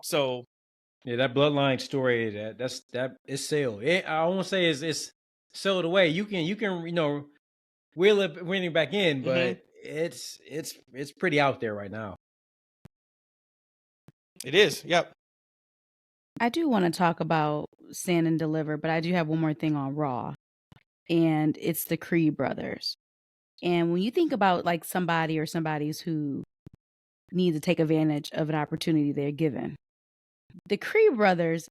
So, yeah, that bloodline story that is sailed. I won't say it's sailed away. You can wheel it back in, but it's pretty out there right now. It is. Yep. I do want to talk about Stand and Deliver, but I do have one more thing on Raw, and it's the Creed brothers. And when you think about like somebody's who needs to take advantage of an opportunity they're given, the Creed brothers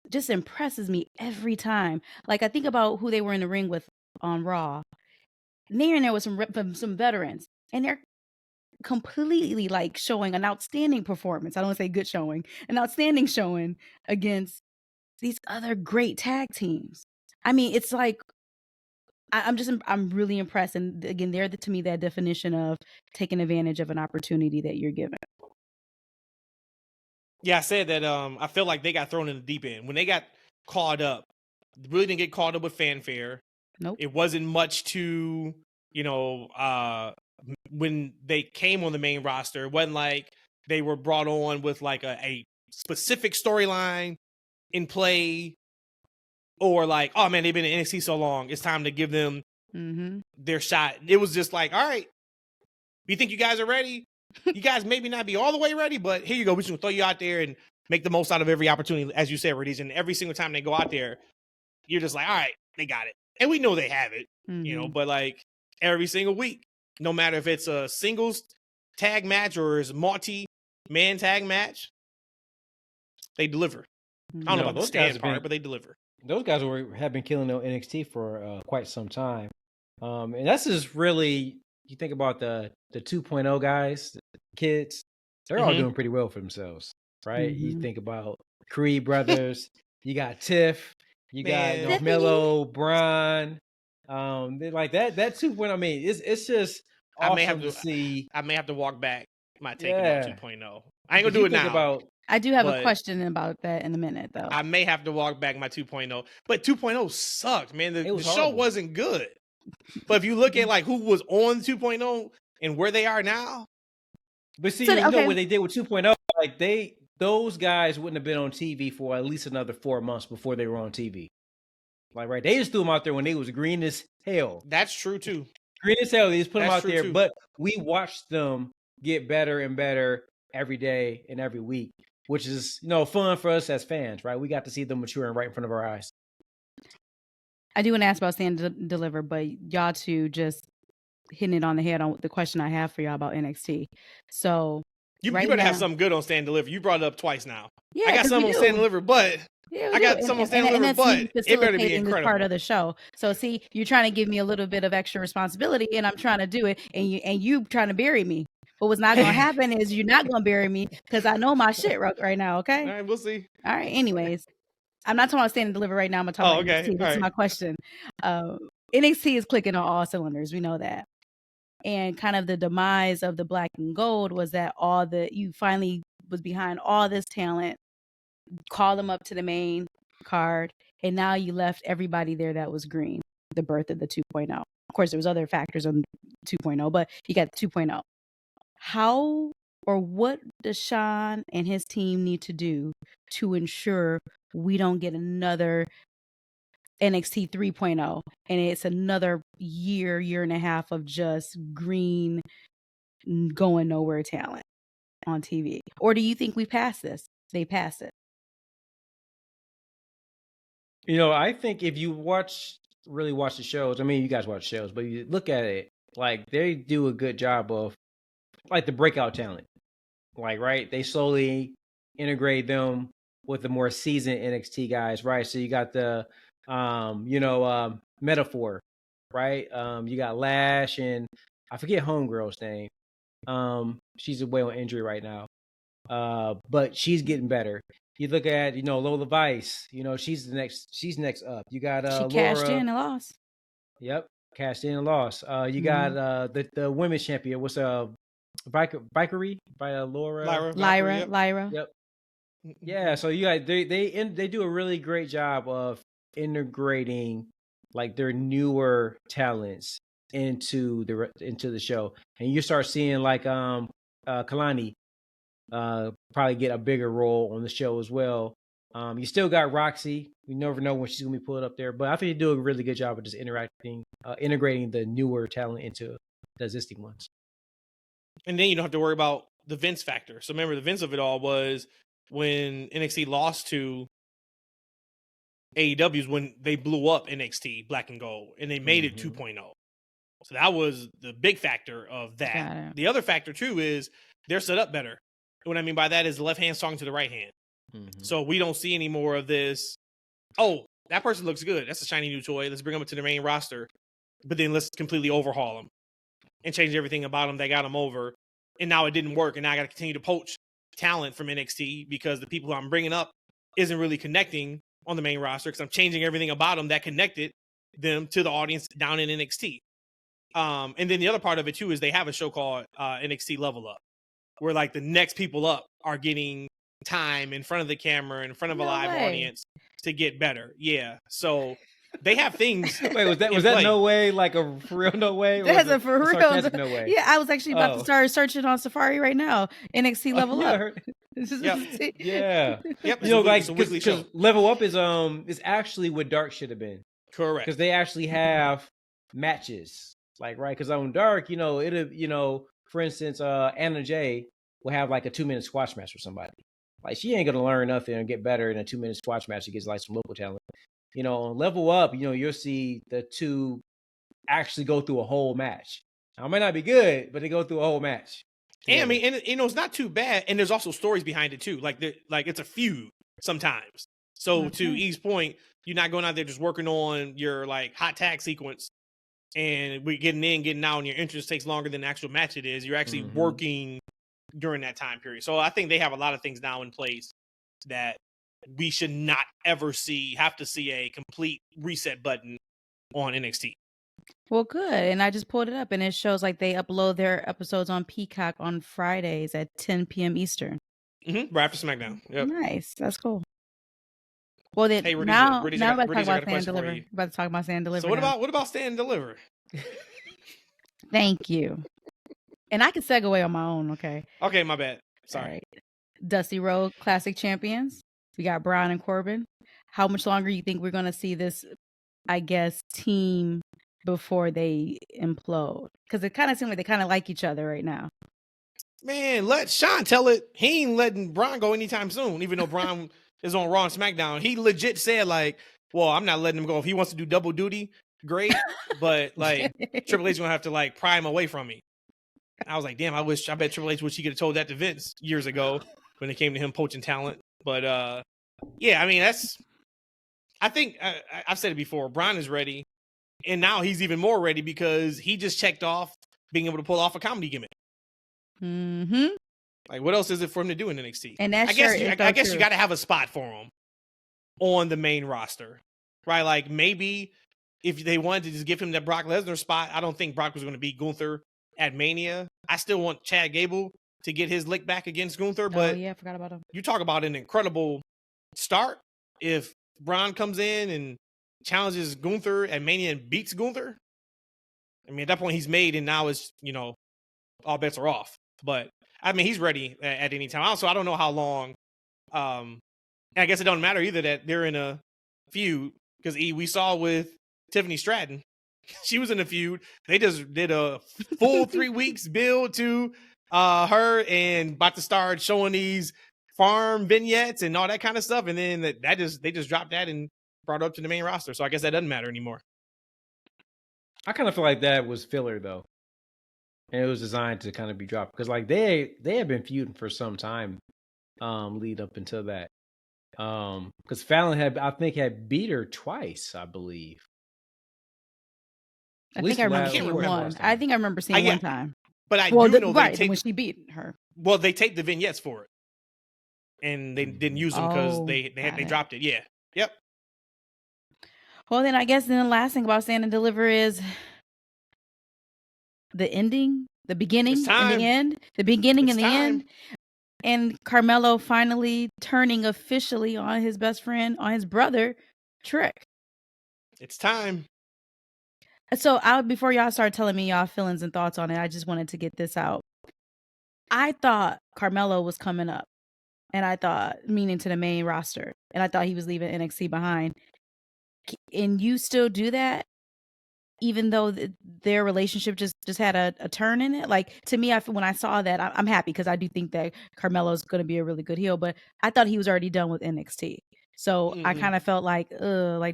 just impresses me every time. Like I think about who they were in the ring with on Raw. There with some veterans, and completely like showing an outstanding performance. I don't want to say good showing, an outstanding showing against these other great tag teams. I mean, it's like I'm really impressed. And again, they're to me that definition of taking advantage of an opportunity that you're given. Yeah, I said that I feel like they got thrown in the deep end. When they got caught up, really didn't get caught up with fanfare. Nope. It wasn't much to, when they came on the main roster, it wasn't like they were brought on with like a specific storyline in play, or like, oh man, they've been in NXT so long, it's time to give them their shot. It was just like, all right, you think you guys are ready? You guys maybe not be all the way ready, but here you go. We're just gonna throw you out there and make the most out of every opportunity, as you said, Rhodesia. And every single time they go out there, you're just like, all right, they got it. And we know they have it, but like every single week, no matter if it's a singles tag match or it's a multi-man tag match, they deliver. I don't know about the stand part, but they deliver. Those guys have been killing on NXT for quite some time. And that's just really, you think about the 2.0 guys, the kids, they're all doing pretty well for themselves, right? You think about Creed brothers, you got Tiff, you got Melo, Brian, like that 2.0. I mean, it's just awesome I may have to walk back my take about 2.0. I ain't gonna do it now. I do have a question about that in a minute, though. I may have to walk back my 2.0, but 2.0 sucked, man. The show wasn't good. But if you look at like who was on 2.0 and where they are now, but see, you know what they did with 2.0, like those guys wouldn't have been on TV for at least another 4 months before they were on TV. Like, right, they just threw them out there when they was green as hell. That's true too. Green as hell, they just put them out there. Too. But we watched them get better and better every day and every week, which is fun for us as fans, right? We got to see them maturing right in front of our eyes. I do want to ask about Stand and Deliver, but y'all two just hitting it on the head on the question I have for y'all about NXT. So you better have something good on Stand and Deliver. You brought it up twice now. Yeah, I got some on Stand and Deliver, but I got some on Stand and Deliver, but it better be incredible. This part of the show. So see, you're trying to give me a little bit of extra responsibility, and I'm trying to do it, and you trying to bury me. But what's not going to happen is you're not going to bury me because I know my shit right now. Okay. All right, we'll see. All right. Anyways. I'm not talking about Stand and Deliver right now. I'm talking about NXT. That's my question. NXT is clicking on all cylinders. We know that. And kind of the demise of the black and gold was that you finally was behind all this talent, called them up to the main card, and now you left everybody there that was green, the birth of the 2.0. Of course, there was other factors on 2.0, but you got 2.0. How or what does Eshaun and his team need to do to ensure we don't get another NXT 3.0 and it's another year and a half of just green going nowhere talent on TV? Or do you think we passed this? They passed it. I think if you really watch the shows, I mean, you guys watch shows, but you look at it, like they do a good job of like the breakout talent. Like, right, they slowly integrate them with the more seasoned NXT guys, right? So you got the, Metaphor, right? You got Lash and I forget Homegirl's name. She's away on injury right now, but she's getting better. You look at, Lola Vice, she's next up. You got she cashed Laura, in and lost. Yep, cashed in and lost. You got the women's champion. What's Vikery by Lyra. Yep. Yeah, so you got they do a really great job of integrating like their newer talents into the show, and you start seeing like Kalani probably get a bigger role on the show as well. You still got Roxy. We never know when she's gonna be pulled up there, but I think you do a really good job of just integrating the newer talent into the existing ones. And then you don't have to worry about the Vince factor. So remember, the Vince of it all was when NXT lost to AEW's when they blew up NXT Black and Gold and they made it 2.0. So that was the big factor of that. The other factor too is they're set up better. What I mean by that is the left hand talking to the right hand. So we don't see any more of this. Oh, that person looks good. That's a shiny new toy. Let's bring them to the main roster. But then let's completely overhaul them and change everything about them that got them over. and now it didn't work, and now I got to continue to poach talent from NXT because the people who I'm bringing up isn't really connecting on the main roster because I'm changing everything about them that connected them to the audience down in NXT. And then the other part of it too is they have a show called NXT Level Up, where like the next people up are getting time in front of the camera, in front of a live audience to get better. Yeah, so they have things. Wait, was that no way like a for real no way? That's a for real no way. Yeah, I was actually about to start searching on Safari right now. NXT Level Up. Yeah. Yep. You know, like because Level Up is actually what Dark should have been. Correct. Because they actually have matches, like right. Because on Dark, you know, for instance, Anna Jay will have like a 2-minute squash match with somebody. Like she ain't gonna learn nothing and get better in a 2-minute squash match against like some local talent. You know, on Level Up, you know, you'll see the two actually go through a whole match. Now, it might not be good, but they go through a whole match. And I mean, and you know, it's not too bad. And there's also stories behind it too. Like it's a feud sometimes. So to Eve's point, you're not going out there just working on your like hot tag sequence and we're getting in, getting out, and your entrance takes longer than the actual match it is. You're actually working during that time period. So I think they have a lot of things now in place that we should not ever have to see a complete reset button on NXT. Well, good. And I just pulled it up and it shows like they upload their episodes on Peacock on Fridays at 10 p.m. Eastern. Right after SmackDown. Yep. Nice. That's cool. Well, then hey, Rhodesia, now Rhodesia, we're about to talk Rhodesia, about Stand and Deliver. About to talk about Stand and Deliver. So what about Stand and Deliver? Thank you. And I can segue on my own, okay? Okay, my bad. Sorry. Right. Dusty Road Classic Champions. We got Braun and Corbin. How much longer you think we're going to see this, I guess, team before they implode? Because it kind of seems like they kind of like each other right now. Man, let Sean tell it. He ain't letting Braun go anytime soon, even though Braun is on Raw and SmackDown. He legit said, like, well, I'm not letting him go. If he wants to do double duty, great. But, like, Triple H is going to have to, like, pry him away from me. I was like, damn, I bet Triple H wish he could have told that to Vince years ago when it came to him poaching talent. But, yeah, I mean, I think I've said it before. Braun is ready. And now he's even more ready because he just checked off being able to pull off a comedy gimmick. Mm-hmm. Like, what else is it for him to do in NXT? And that's I guess you got to have a spot for him on the main roster, right? Like, maybe if they wanted to just give him that Brock Lesnar spot, I don't think Brock was going to beat Gunther at Mania. I still want Chad Gable to get his lick back against Gunther, but yeah, I forgot about him. You talk about an incredible start. If Braun comes in and challenges Gunther at Mania and beats Gunther, I mean, at that point he's made, and now it's, you know, all bets are off. But I mean, he's ready at any time. Also, I don't know how long. And I guess it don't matter either that they're in a feud because we saw with Tiffany Stratton, she was in a feud. They just did a full 3 weeks build to her and about to start showing these farm vignettes and all that kind of stuff. And then they just dropped that and brought it up to the main roster. So I guess that doesn't matter anymore. I kind of feel like that was filler though. And it was designed to kind of be dropped because like they have been feuding for some time lead up until that. Because Fallon had beat her twice, I believe. I think I remember seeing one. I think I remember seeing one time. But I do know when she beat her. Well, they taped the vignettes for it, and they didn't use them because they dropped it. Yeah, yep. Well, then I guess the last thing about Stand and Deliver is the ending, the beginning, and the end. The beginning and the end. And Carmelo finally turning officially on his best friend, on his brother, Trick. It's time. So before y'all start telling me y'all feelings and thoughts on it, I just wanted to get this out. I thought Carmelo was coming up, and I thought, meaning to the main roster, and I thought he was leaving NXT behind. And you still do that, even though their relationship just had a turn in it. Like, to me, when I saw that, I'm happy because I do think that Carmelo's going to be a really good heel. But I thought he was already done with NXT, so I kind of felt like,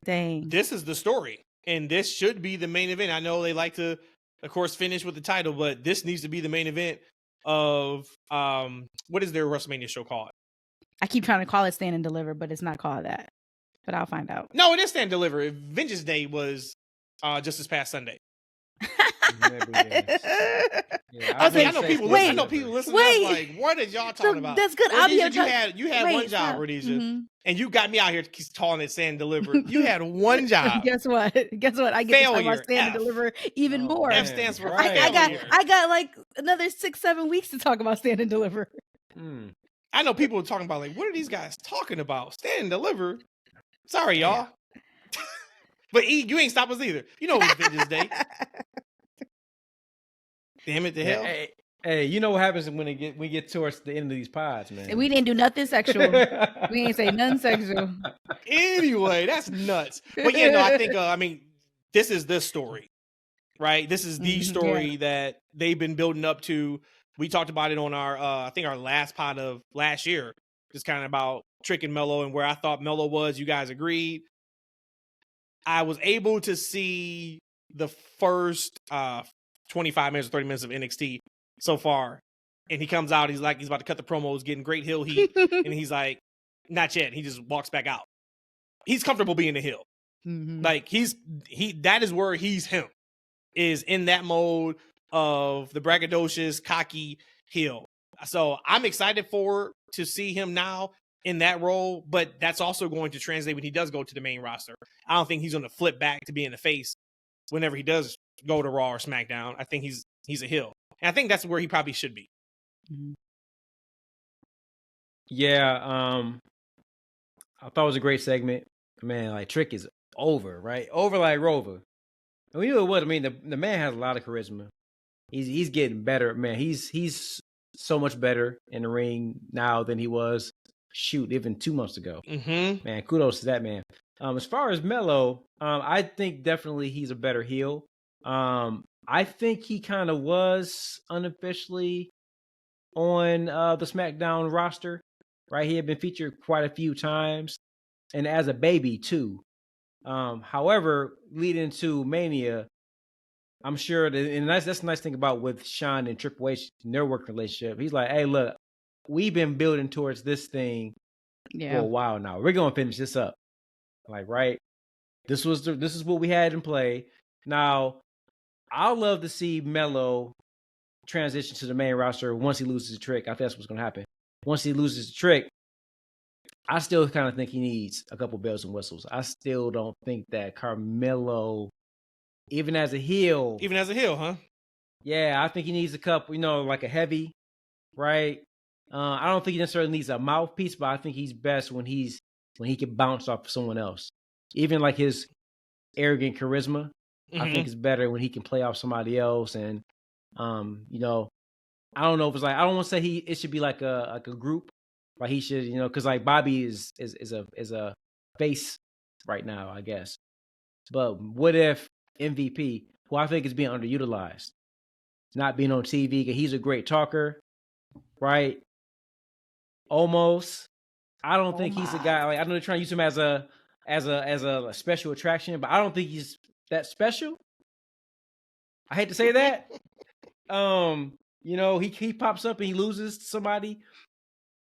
dang. This is the story. And this should be the main event. I know they like to, of course, finish with the title, but this needs to be the main event of what is their WrestleMania show called? I keep trying to call it Stand and Deliver, but it's not called that. But I'll find out. No, it is Stand and Deliver. Vengeance Day was just this past Sunday. Yeah, I think I wouldn't know say people. Stand I know and people Deliver. listening. Wait. Like, what are y'all talking about? That's good. I'll be Rhodesia, you had one job, Rhodesia, and you got me out here calling it stand and deliver. You had one job. Guess what? Guess what? I get to talk Failure. about stand and F. deliver even Oh, more. F man, stands for right. I got like another 6-7 weeks to talk about stand and deliver. I know people are talking about like, what are these guys talking about? Stand and deliver. Sorry, y'all. But E, you ain't stop us either. You know it was Vengeance Day. Damn it to hell. Hey, you know what happens when we get towards the end of these pods, man. We didn't do nothing sexual. We ain't say nothing sexual. Anyway, that's nuts. But yeah, no, I think I mean, this is this story, right? This is the story that they've been building up to. We talked about it on our I think our last pod of last year, just kind of about Trick and Melo and where I thought Melo was. You guys agreed. I was able to see the first 25 minutes or 30 minutes of NXT so far. And he comes out, he's about to cut the promos, getting great heel heat. And he's like, not yet. He just walks back out. He's comfortable being a heel. Like that is where he's him, is in that mode of the braggadocious, cocky heel. So I'm excited to see him now in that role, but that's also going to translate when he does go to the main roster. I don't think he's going to flip back to being the face whenever he does go to Raw or SmackDown. I think he's a heel. And I think that's where he probably should be. Yeah, I thought it was a great segment. Man, like Trick is over, right? Over like Rover. And we knew it was. I mean, the man has a lot of charisma. He's getting better, man. He's so much better in the ring now than he was, even 2 months ago. Man, kudos to that man. As far as Melo, I think definitely he's a better heel. I think he kind of was unofficially on the SmackDown roster, right? He had been featured quite a few times, and as a baby too. However, leading to Mania, I'm sure and that's the nice thing about with Sean and Triple H and their working relationship. He's like, hey, look, we've been building towards this thing for a while now. We're gonna finish this up. Like, right? This is what we had in play. Now, I'd love to see Melo transition to the main roster once he loses the Trick. I think that's what's gonna happen. Once he loses the Trick, I still kind of think he needs a couple bells and whistles. I still don't think that Carmelo, even as a heel, huh? Yeah, I think he needs a couple, like a heavy, right? I don't think he necessarily needs a mouthpiece, but I think he's best when he can bounce off someone else. Even like his arrogant charisma, I think is better when he can play off somebody else. And I don't know if it's like, I don't want to say it should be like a group. Like he should, because like Bobby is a face right now, I guess. But what if MVP, who I think is being underutilized, not being on TV, because he's a great talker, right? Almost. I don't think he's a guy. Like, I know they're trying to use him as a special attraction, but I don't think he's that special. I hate to say that. He pops up and he loses to somebody.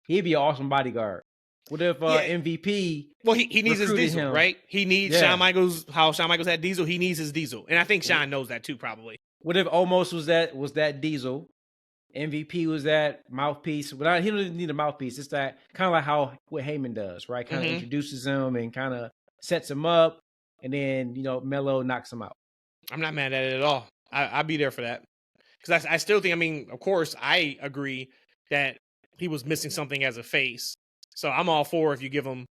He'd be an awesome bodyguard. What if MVP? Well, he needs his Diesel, him? Right? He needs Shawn Michaels. How Shawn Michaels had Diesel, he needs his Diesel, and I think Shawn knows that too, probably. What if Almost was that Diesel? MVP was that mouthpiece. But he doesn't need a mouthpiece. It's that kind of like what Heyman does, right? Kind of introduces him and kind of sets him up, and then Melo knocks him out. I'm not mad at it at all. I'd be there for that, because I still think. I mean, of course, I agree that he was missing something as a face. So I'm all for if you give him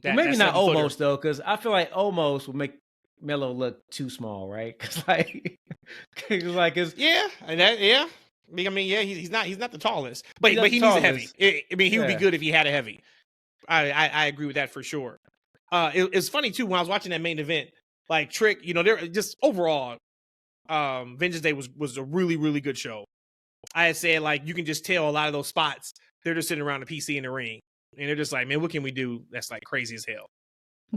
that. Well, maybe that not Almost though, because I feel like Almost would make Melo look too small, right? Because yeah. I mean, he's not the tallest, but he needs a heavy. I mean, he would be good if he had a heavy. I agree with that for sure. It's funny too when I was watching that main event, like Trick. They're just overall, Vengeance Day was a really, really good show. I had said, like, you can just tell a lot of those spots, they're just sitting around the PC in the ring. And they're just like, man, what can we do that's like crazy as hell?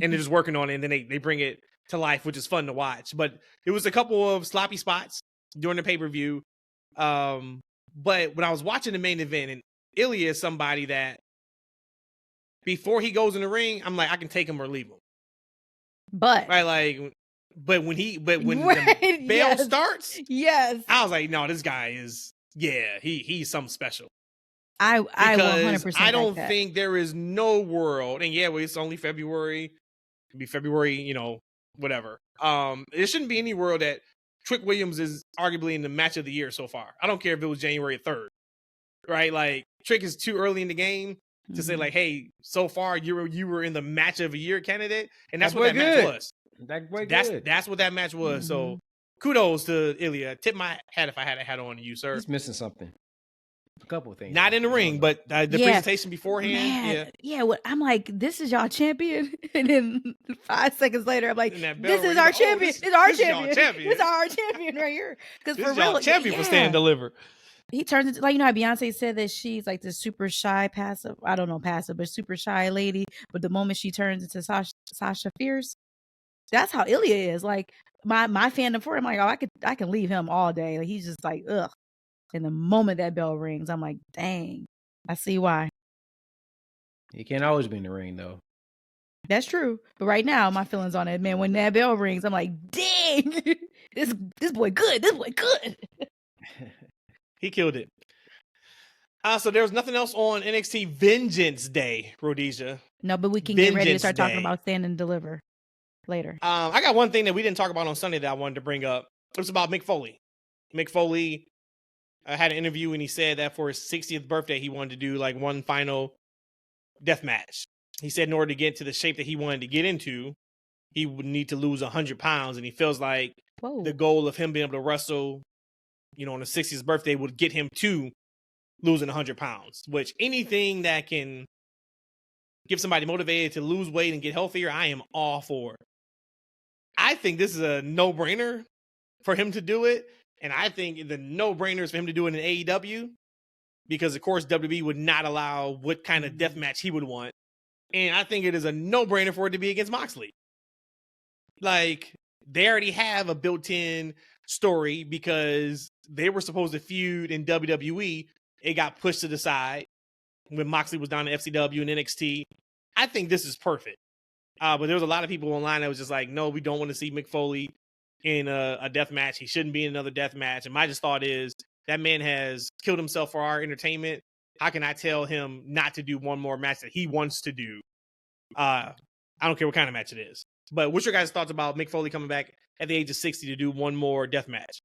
And they're just working on it, and then they bring it to life, which is fun to watch. But it was a couple of sloppy spots during the pay-per-view. But when I was watching the main event, and Ilya is somebody that before he goes in the ring, I'm like, I can take him or leave him. But right, like, But when the Right, bell yes. starts, Yes. I was like, no, this guy is he's something special. I Because 100% I don't like that. think there is no world, and well, it's only February. It could be February, whatever. There shouldn't be any world that Trick Williams is arguably in the match of the year so far. I don't care if it was January 3rd, right? Like Trick is too early in the game to say like, hey, so far you were in the match of a year candidate, and that's what that match was. That's what that match was. So kudos to Ilya. Tip my hat if I had a hat on to you, sir. He's missing something. A couple of things. Not in the ring, but the presentation beforehand. Man, I'm like, this is y'all champion, and then 5 seconds later, I'm like, this is our champion. This is our champion. This is our champion right here. Because for real, champion for Stand and Deliver. He turns into, like, you know how Beyonce said that she's like this super shy, passive. I don't know passive, but super shy lady. But the moment she turns into Sasha Fierce, that's how Ilya is. Like my fandom for him, like, oh, I can leave him all day. Like he's just like, ugh. And the moment that bell rings, I'm like, dang, I see why. He can't always be in the ring, though. That's true. But right now, my feelings on it, man, when that bell rings, I'm like, dang, this boy good. This boy good. He killed it. So there was nothing else on NXT Vengeance Day, Rhodesia. No, but we can get ready to start talking about Stand and Deliver later. I got one thing that we didn't talk about on Sunday that I wanted to bring up. It was about Mick Foley. Mick Foley had an interview and he said that for his 60th birthday, he wanted to do like one final death match. He said in order to get to the shape that he wanted to get into, he would need to lose 100 pounds. And he feels like the goal of him being able to wrestle, on his 60th birthday would get him to losing 100 pounds, which anything that can give somebody motivated to lose weight and get healthier, I am all for. I think this is a no-brainer for him to do it. And I think the no-brainer is for him to do it in AEW because, of course, WWE would not allow what kind of death match he would want. And I think it is a no-brainer for it to be against Moxley. Like, they already have a built-in story because they were supposed to feud in WWE. It got pushed to the side when Moxley was down in FCW and NXT. I think this is perfect. But there was a lot of people online that was just like, no, we don't want to see Mick Foley in a death match. He shouldn't be in another death match. And my just thought is that man has killed himself for our entertainment. How can I tell him not to do one more match that he wants to do? I don't care what kind of match it is. But what's your guys' thoughts about Mick Foley coming back at the age of 60 to do one more death match?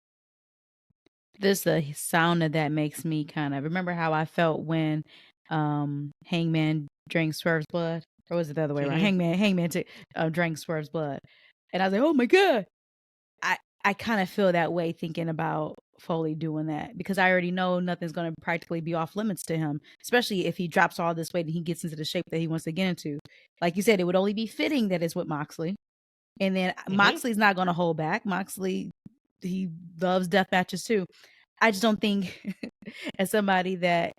The sound of that makes me kind of remember how I felt when Hangman drank Swerve's blood. Or was it the other way around? Hangman drank Swerve's blood. And I was like, oh my God. I kind of feel that way thinking about Foley doing that because I already know nothing's going to practically be off limits to him, especially if he drops all this weight and he gets into the shape that he wants to get into. Like you said, it would only be fitting that it's with Moxley. And then Moxley's not going to hold back. Moxley, he loves death matches too. I just don't think as somebody that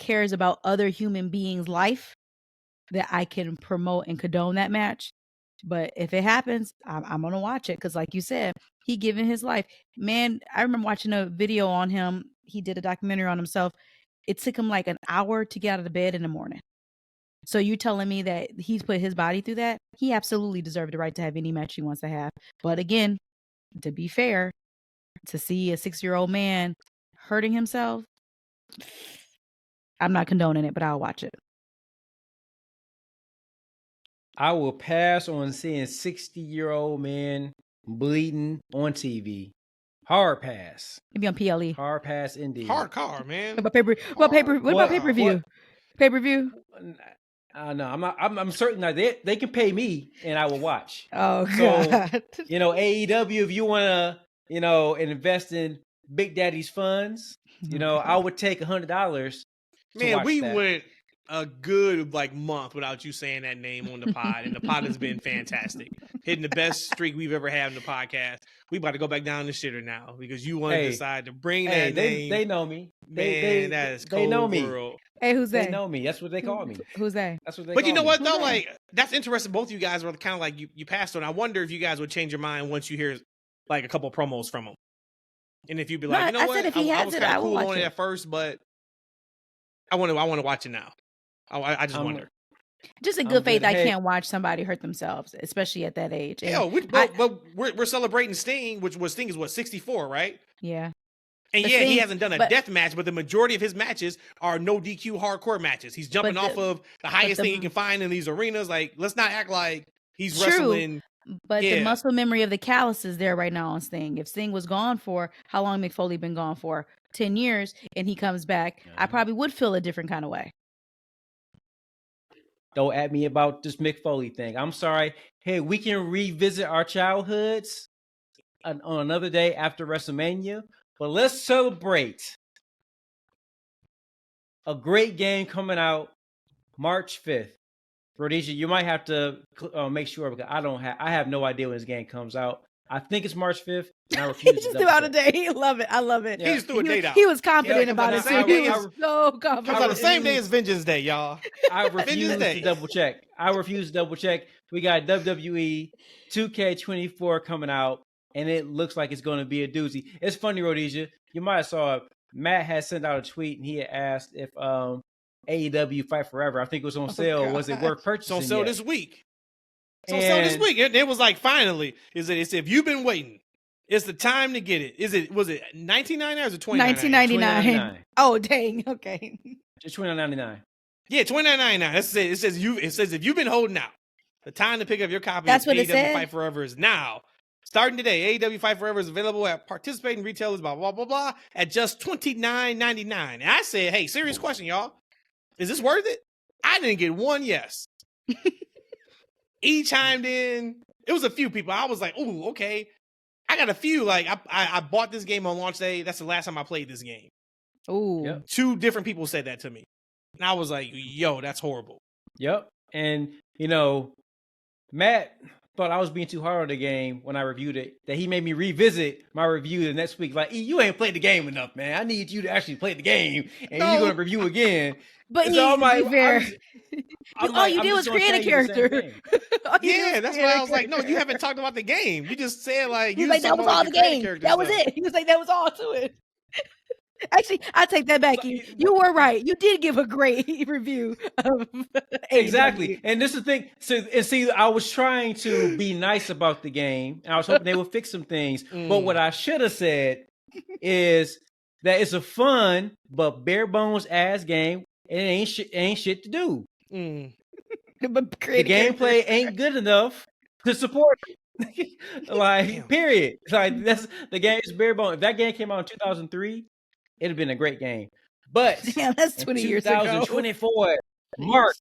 cares about other human beings' life that I can promote and condone that match. But if it happens, I'm going to watch it. Because like you said, he given his life. Man, I remember watching a video on him. He did a documentary on himself. It took him like an hour to get out of the bed in the morning. So you telling me that he's put his body through that? He absolutely deserved the right to have any match he wants to have. But again, to be fair, to see a 6-year-old man hurting himself, I'm not condoning it, but I'll watch it. I will pass on seeing 60-year-old man bleeding on TV. Hard pass. Maybe on PLE. Hard pass indeed. Hard car, man. What about pay-per-view? Pay-per-view? No, I'm not. I'm certain that they can pay me and I will watch. Oh God. So, AEW, if you want to, invest in Big Daddy's funds, I would take $100. Man, we went a good month without you saying that name on the pod, and the pod has been fantastic, hitting the best streak we've ever had in the podcast. We about to go back down the shitter now because you want to decide to bring that name. They know me. Man, that is cold. They know me. World. Hey, who's that? They know me. That's what they call me. Who's that? That's what they. But you know what though? Who's like that's interesting. Both of you guys were kind of like you passed on. I wonder if you guys would change your mind once you hear like a couple of promos from him, and if you'd be like, No, you know I what, said if he I has was it, kind I of will cool watch on it it. at first, but I want to watch it now. I just wonder. Just in I'm good faith, good. I Hey. can't watch somebody hurt themselves, especially at that age. And Yeah, but we're celebrating Sting, which was Sting is what 64, right? yeah. And But yeah, he Sting- hasn't done a but- death match, but the majority of his matches are no DQ hardcore matches. He's jumping But off of the highest the- thing he can find in these arenas. Like, let's not act like he's True. wrestling. But Yeah. the muscle memory of the callus is there right now on Sting. If Sting was gone for how long McFoley been gone for? 10 years, and he comes back, I probably would feel a different kind of way. Don't at me about this Mick Foley thing. I'm sorry. Hey, we can revisit our childhoods on another day after WrestleMania, but let's celebrate a great game coming out March 5th. Rhodesia, you might have to make sure because I have no idea when this game comes out. I think it's March 5th. And I refuse He just to threw out a double-check. day. He love it. I love it. He just threw a date out. He was confident Yeah, about it comes too. out He the same was day- so Comes confident. out the same day as Vengeance Day, y'all. I refuse Vengeance Day. to double check. We got WWE 2K24 coming out, and it looks like it's going to be a doozy. It's funny, Rhodesia. You might have saw it. Matt had sent out a tweet, and he had asked if AEW Fight Forever, I think it was on sale. Was it worth It's purchasing? on sale yet? this week. It's on sale this And- week. It was like finally. It's if you've been waiting, it's the time to get it. Was it $19.99 or was it $29.99? 1999. Oh dang. Okay. Just $29.99. Yeah, $29.99. That's it. It says if you've been holding out, the time to pick up your copy That's of what it AEW said? Fight Forever is now. Starting today, AEW Fight Forever is available at participating retailers, blah, blah, blah, blah, at just $29.99. And I said, hey, serious question, y'all. Is this worth it? I didn't get one yes. He chimed in. It was a few people. I was like, ooh, okay. I got a few. Like, I bought this game on launch day. That's the last time I played this game. Ooh. Yep. 2 different people said that to me. And I was like, yo, that's horrible. Yep. And, you know, Matt thought I was being too hard on the game when I reviewed it, that he made me revisit my review the next week. Like, you ain't played the game enough, man. I need you to actually play the game, and you're going to review again. But And he, so I'm like, to be fair, I'm you did was just gonna create a tell you the same character. thing. All you did Yeah, that's create why a I was like, no, character. you haven't talked about the game. You just said like, He you was like, that was all the game. That was it. He was like, that was all to it. Actually, I take that back. So- You were right. You did give a great review of Exactly. AEW. And this is the thing. So, I was trying to be nice about the game, and I was hoping they would fix some things. But what I should have said is that it's a fun but bare bones ass game, and it ain't shit to do. But The create a character. gameplay ain't good enough to support it. Like, Damn. period. Like, that's the game is bare bones. If that game came out in 2003, it'd have been a great game. But Damn, that's 20 in years ago. 2024, March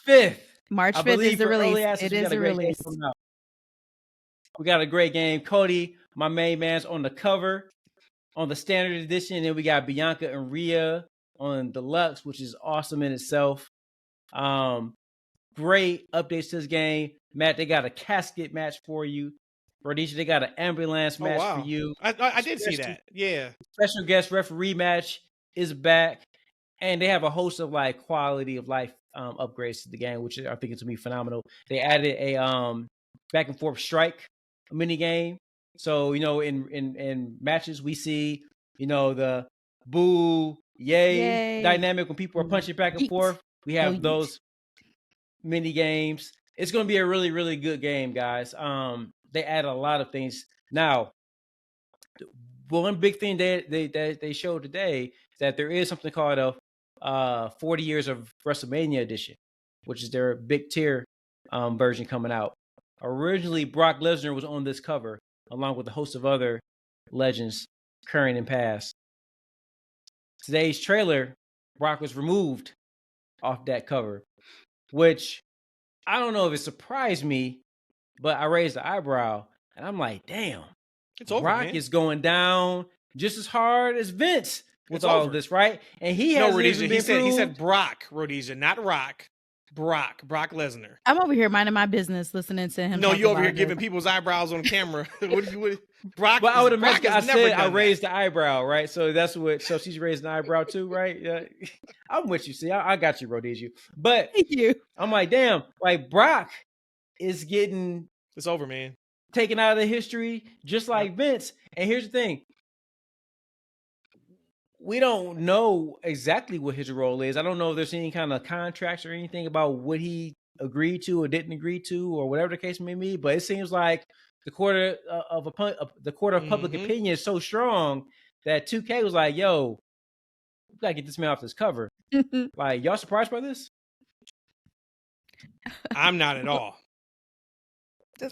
5th. March I 5th believe is the for early release. access, It we is got a the great game release. coming out. We got a great game. Cody, my main man's on the cover on the standard edition. And then we got Bianca and Rhea on deluxe, which is awesome in itself. Great updates to this game. Matt, they got a casket match for you. Rhodesia, they got an ambulance Oh, match wow. for you. I did see Special- that. Yeah. Special guest referee match is back. And they have a host of like quality of life upgrades to the game, which I think it's gonna be phenomenal. They added a back and forth strike mini game. So, you know, in matches we see, you know, the boo, yay. Dynamic when people are punching back and Yeet. forth. We have yeet. those mini games. It's gonna be a really, really good game, guys. They add a lot of things. Now, one big thing they showed today is that there is something called a 40 years of WrestleMania edition, which is their big tier version coming out. Originally, Brock Lesnar was on this cover, along with a host of other legends, current and past. Today's trailer, Brock was removed off that cover, which I don't know if it surprised me, but I raised the eyebrow, and I'm like, damn. It's over, Brock man. is going down just as hard as Vince with It's all over. of this, right? And he No, hasn't Rhodesia. even been He said proved. Brock, Rhodesia, not Rock. Brock Lesnar. I'm over here minding my business, listening to him. No, talk you over about here it. giving people's eyebrows on camera. Brock? But I would Brock imagine I has never said I done that. raised the eyebrow, right? So that's what. So she's raising the eyebrow too, right? Yeah, I'm with you. See, I got you, Rhodesia. But Thank you. I'm like, damn, like Brock is getting It's over, man. taken out of the history, just like Vince. And here's the thing: we don't know exactly what his role is. I don't know if there's any kind of contracts or anything about what he agreed to or didn't agree to or whatever the case may be. But it seems like the court of public opinion is so strong that 2K was like, "Yo, we gotta get this man off this cover." Like, y'all surprised by this? I'm not at all.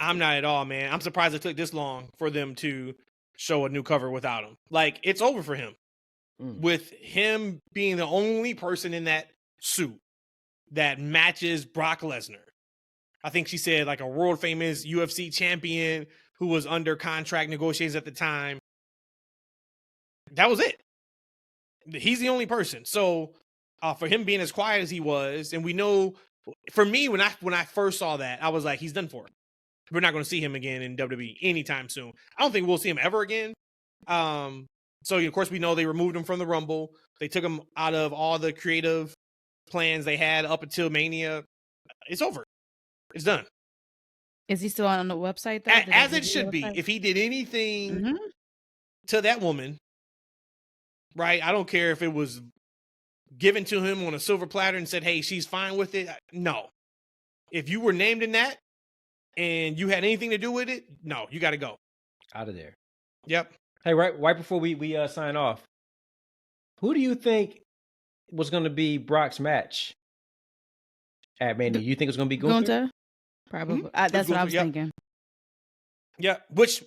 I'm not at all, man. I'm surprised it took this long for them to show a new cover without him. Like, it's over for him. With him being the only person in that suit that matches Brock Lesnar. I think she said like a world famous UFC champion who was under contract negotiations at the time. That was it. He's the only person. So for him being as quiet as he was, and we know, for me, when I first saw that, I was like, he's done for. We're not going to see him again in WWE anytime soon. I don't think we'll see him ever again. So, of course, we know they removed him from the Rumble. They took him out of all the creative plans they had up until Mania. It's over. It's done. Is he still on the website, though? As it should be. If he did anything to that woman, right, I don't care if it was given to him on a silver platter and said, hey, she's fine with it. No. If you were named in that and you had anything to do with it, no, you got to go. Out of there. Yep. Hey, right before we sign off, who do you think was going to be Brock's match at Mania? You think it's going to be Gunther? Probably. That's what I was thinking. Yeah, which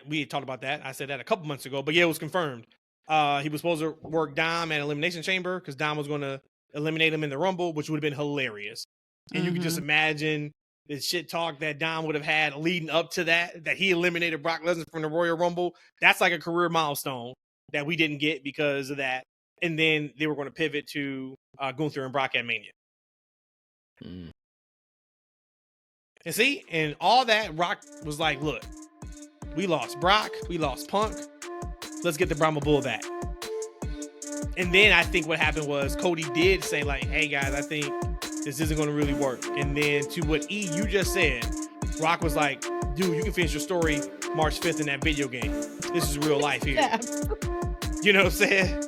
we had talked about that. I said that a couple months ago, but yeah, it was confirmed. He was supposed to work Dom at Elimination Chamber because Dom was going to eliminate him in the Rumble, which would have been hilarious. And you could just imagine the shit talk that Dom would have had leading up to that he eliminated Brock Lesnar from the Royal Rumble. That's like a career milestone that we didn't get because of that. And then they were going to pivot to Gunther and Brock at Mania. And see, and all that, Rock was like, look, we lost Brock, we lost Punk. Let's get the Brahma Bull back. And then I think what happened was Cody did say like, hey guys, I think this isn't going to really work. And then to what you just said, Rock was like, dude, you can finish your story March 5th in that video game. This is real life here. Yeah. You know what I'm saying?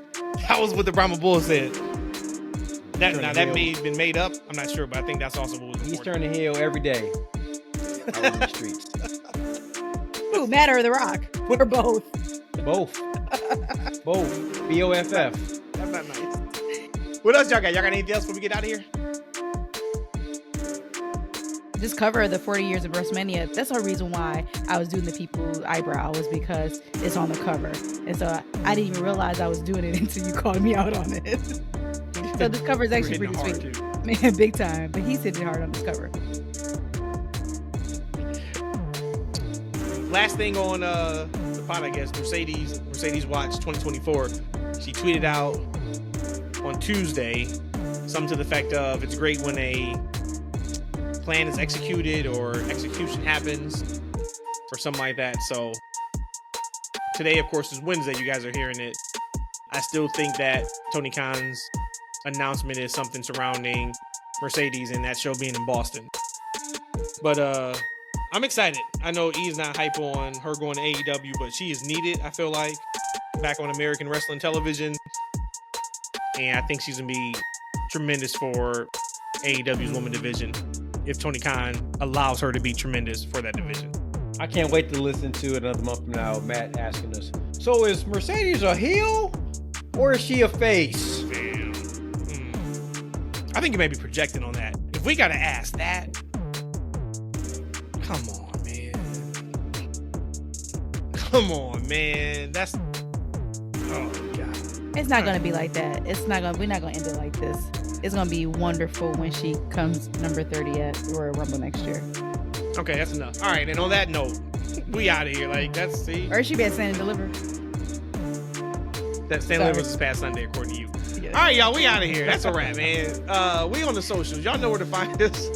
That was what the Brahma Bull said. That may have been made up. I'm not sure, but I think that's also what was important. He's turning heel every day out on the streets. Who, Matt or The Rock? Or both? Both. BOFF. That's not nice. What else y'all got? Y'all got anything else before we get out of here? This cover of the 40 years of WrestleMania, that's the reason why I was doing the people's eyebrow, was because it's on the cover. And so I didn't even realize I was doing it until you called me out on it. So this cover is actually pretty sweet. Man, big time. But he's hitting hard on this cover. Last thing on the pod, I guess, Mercedes Watch 2024. She tweeted out on Tuesday something to the effect of, it's great when a plan is executed or execution happens or something like that. So today, of course, is Wednesday. You guys are hearing it. I still think that Tony Khan's announcement is something surrounding Mercedes and that show being in Boston. But I'm excited. I know E's not hype on her going to AEW, but she is needed, I feel like, back on American wrestling television. And I think she's going to be tremendous for AEW's women division if Tony Khan allows her to be tremendous for that division. I can't wait to listen to it another month from now. Matt asking us, so is Mercedes a heel or is she a face? Damn. I think you may be projecting on that. If we got to ask that, come on, man. That's, oh God. It's not going to be like that. We're not going to end it like this. It's going to be wonderful when she comes number 30 at Royal Rumble next year. Okay, that's enough. All right, and on that note, we out of here. Like, that's, see? Or she be at Stand and Deliver. That Stand and Deliver was this past Sunday, according to you. Yeah. All right, y'all, we out of here. That's a wrap, man. We on the socials. Y'all know where to find us.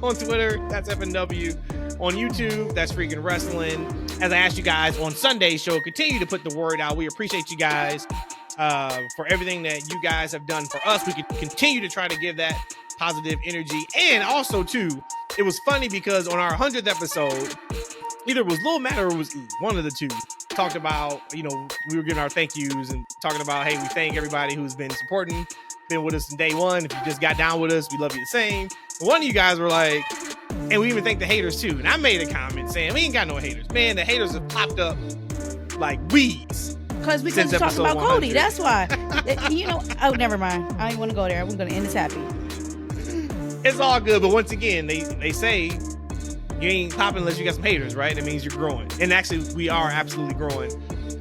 On Twitter, that's FNW. On YouTube, that's Freakin Wrestling. As I asked you guys on Sunday's show, continue to put the word out. We appreciate you guys for everything that you guys have done for us. We could continue to try to give that positive energy. And also, too, it was funny because on our 100th episode, either it was Lil Matt or it was E, one of the two. talked about, we were giving our thank yous and talking about, hey, we thank everybody who's been supporting, been with us from day one. If you just got down with us, we love you the same. But one of you guys were like, and we even thank the haters too. And I made a comment saying, we ain't got no haters. Man, the haters have popped up like weeds. Because we talked about Cody. That's why. Oh, never mind. I don't want to go there. We're going to end this happy. It's all good. But once again, they say you ain't popping unless you got some haters, right? That means you're growing. And actually, we are absolutely growing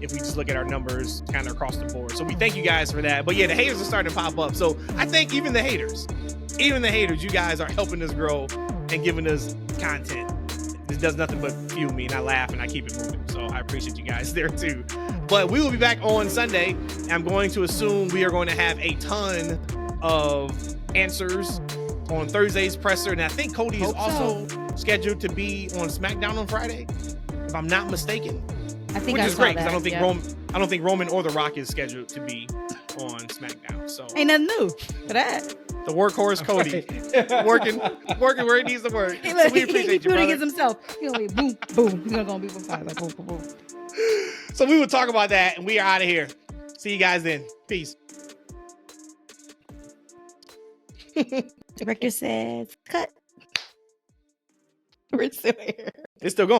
if we just look at our numbers kind of across the board. So we thank you guys for that. But yeah, the haters are starting to pop up. So I think even the haters, you guys are helping us grow and giving us content. This does nothing but fuel me, and I laugh and I keep it moving. So I appreciate you guys there too. But we will be back on Sunday. I'm going to assume we are going to have a ton of answers on Thursday's presser. And I think Cody is also scheduled to be on SmackDown on Friday, if I'm not mistaken. I think which I is saw great because that, I don't think Roman or The Rock is scheduled to be on SmackDown. So ain't nothing new for that. The workhorse Cody working where he needs to work. He, So we appreciate you, brother. against himself. He's gonna be boom, boom. He's gonna go on people's sides like boom, boom, boom. So we will talk about that, and we are out of here. See you guys then. Peace. Director says, cut. We're still here. It's still going.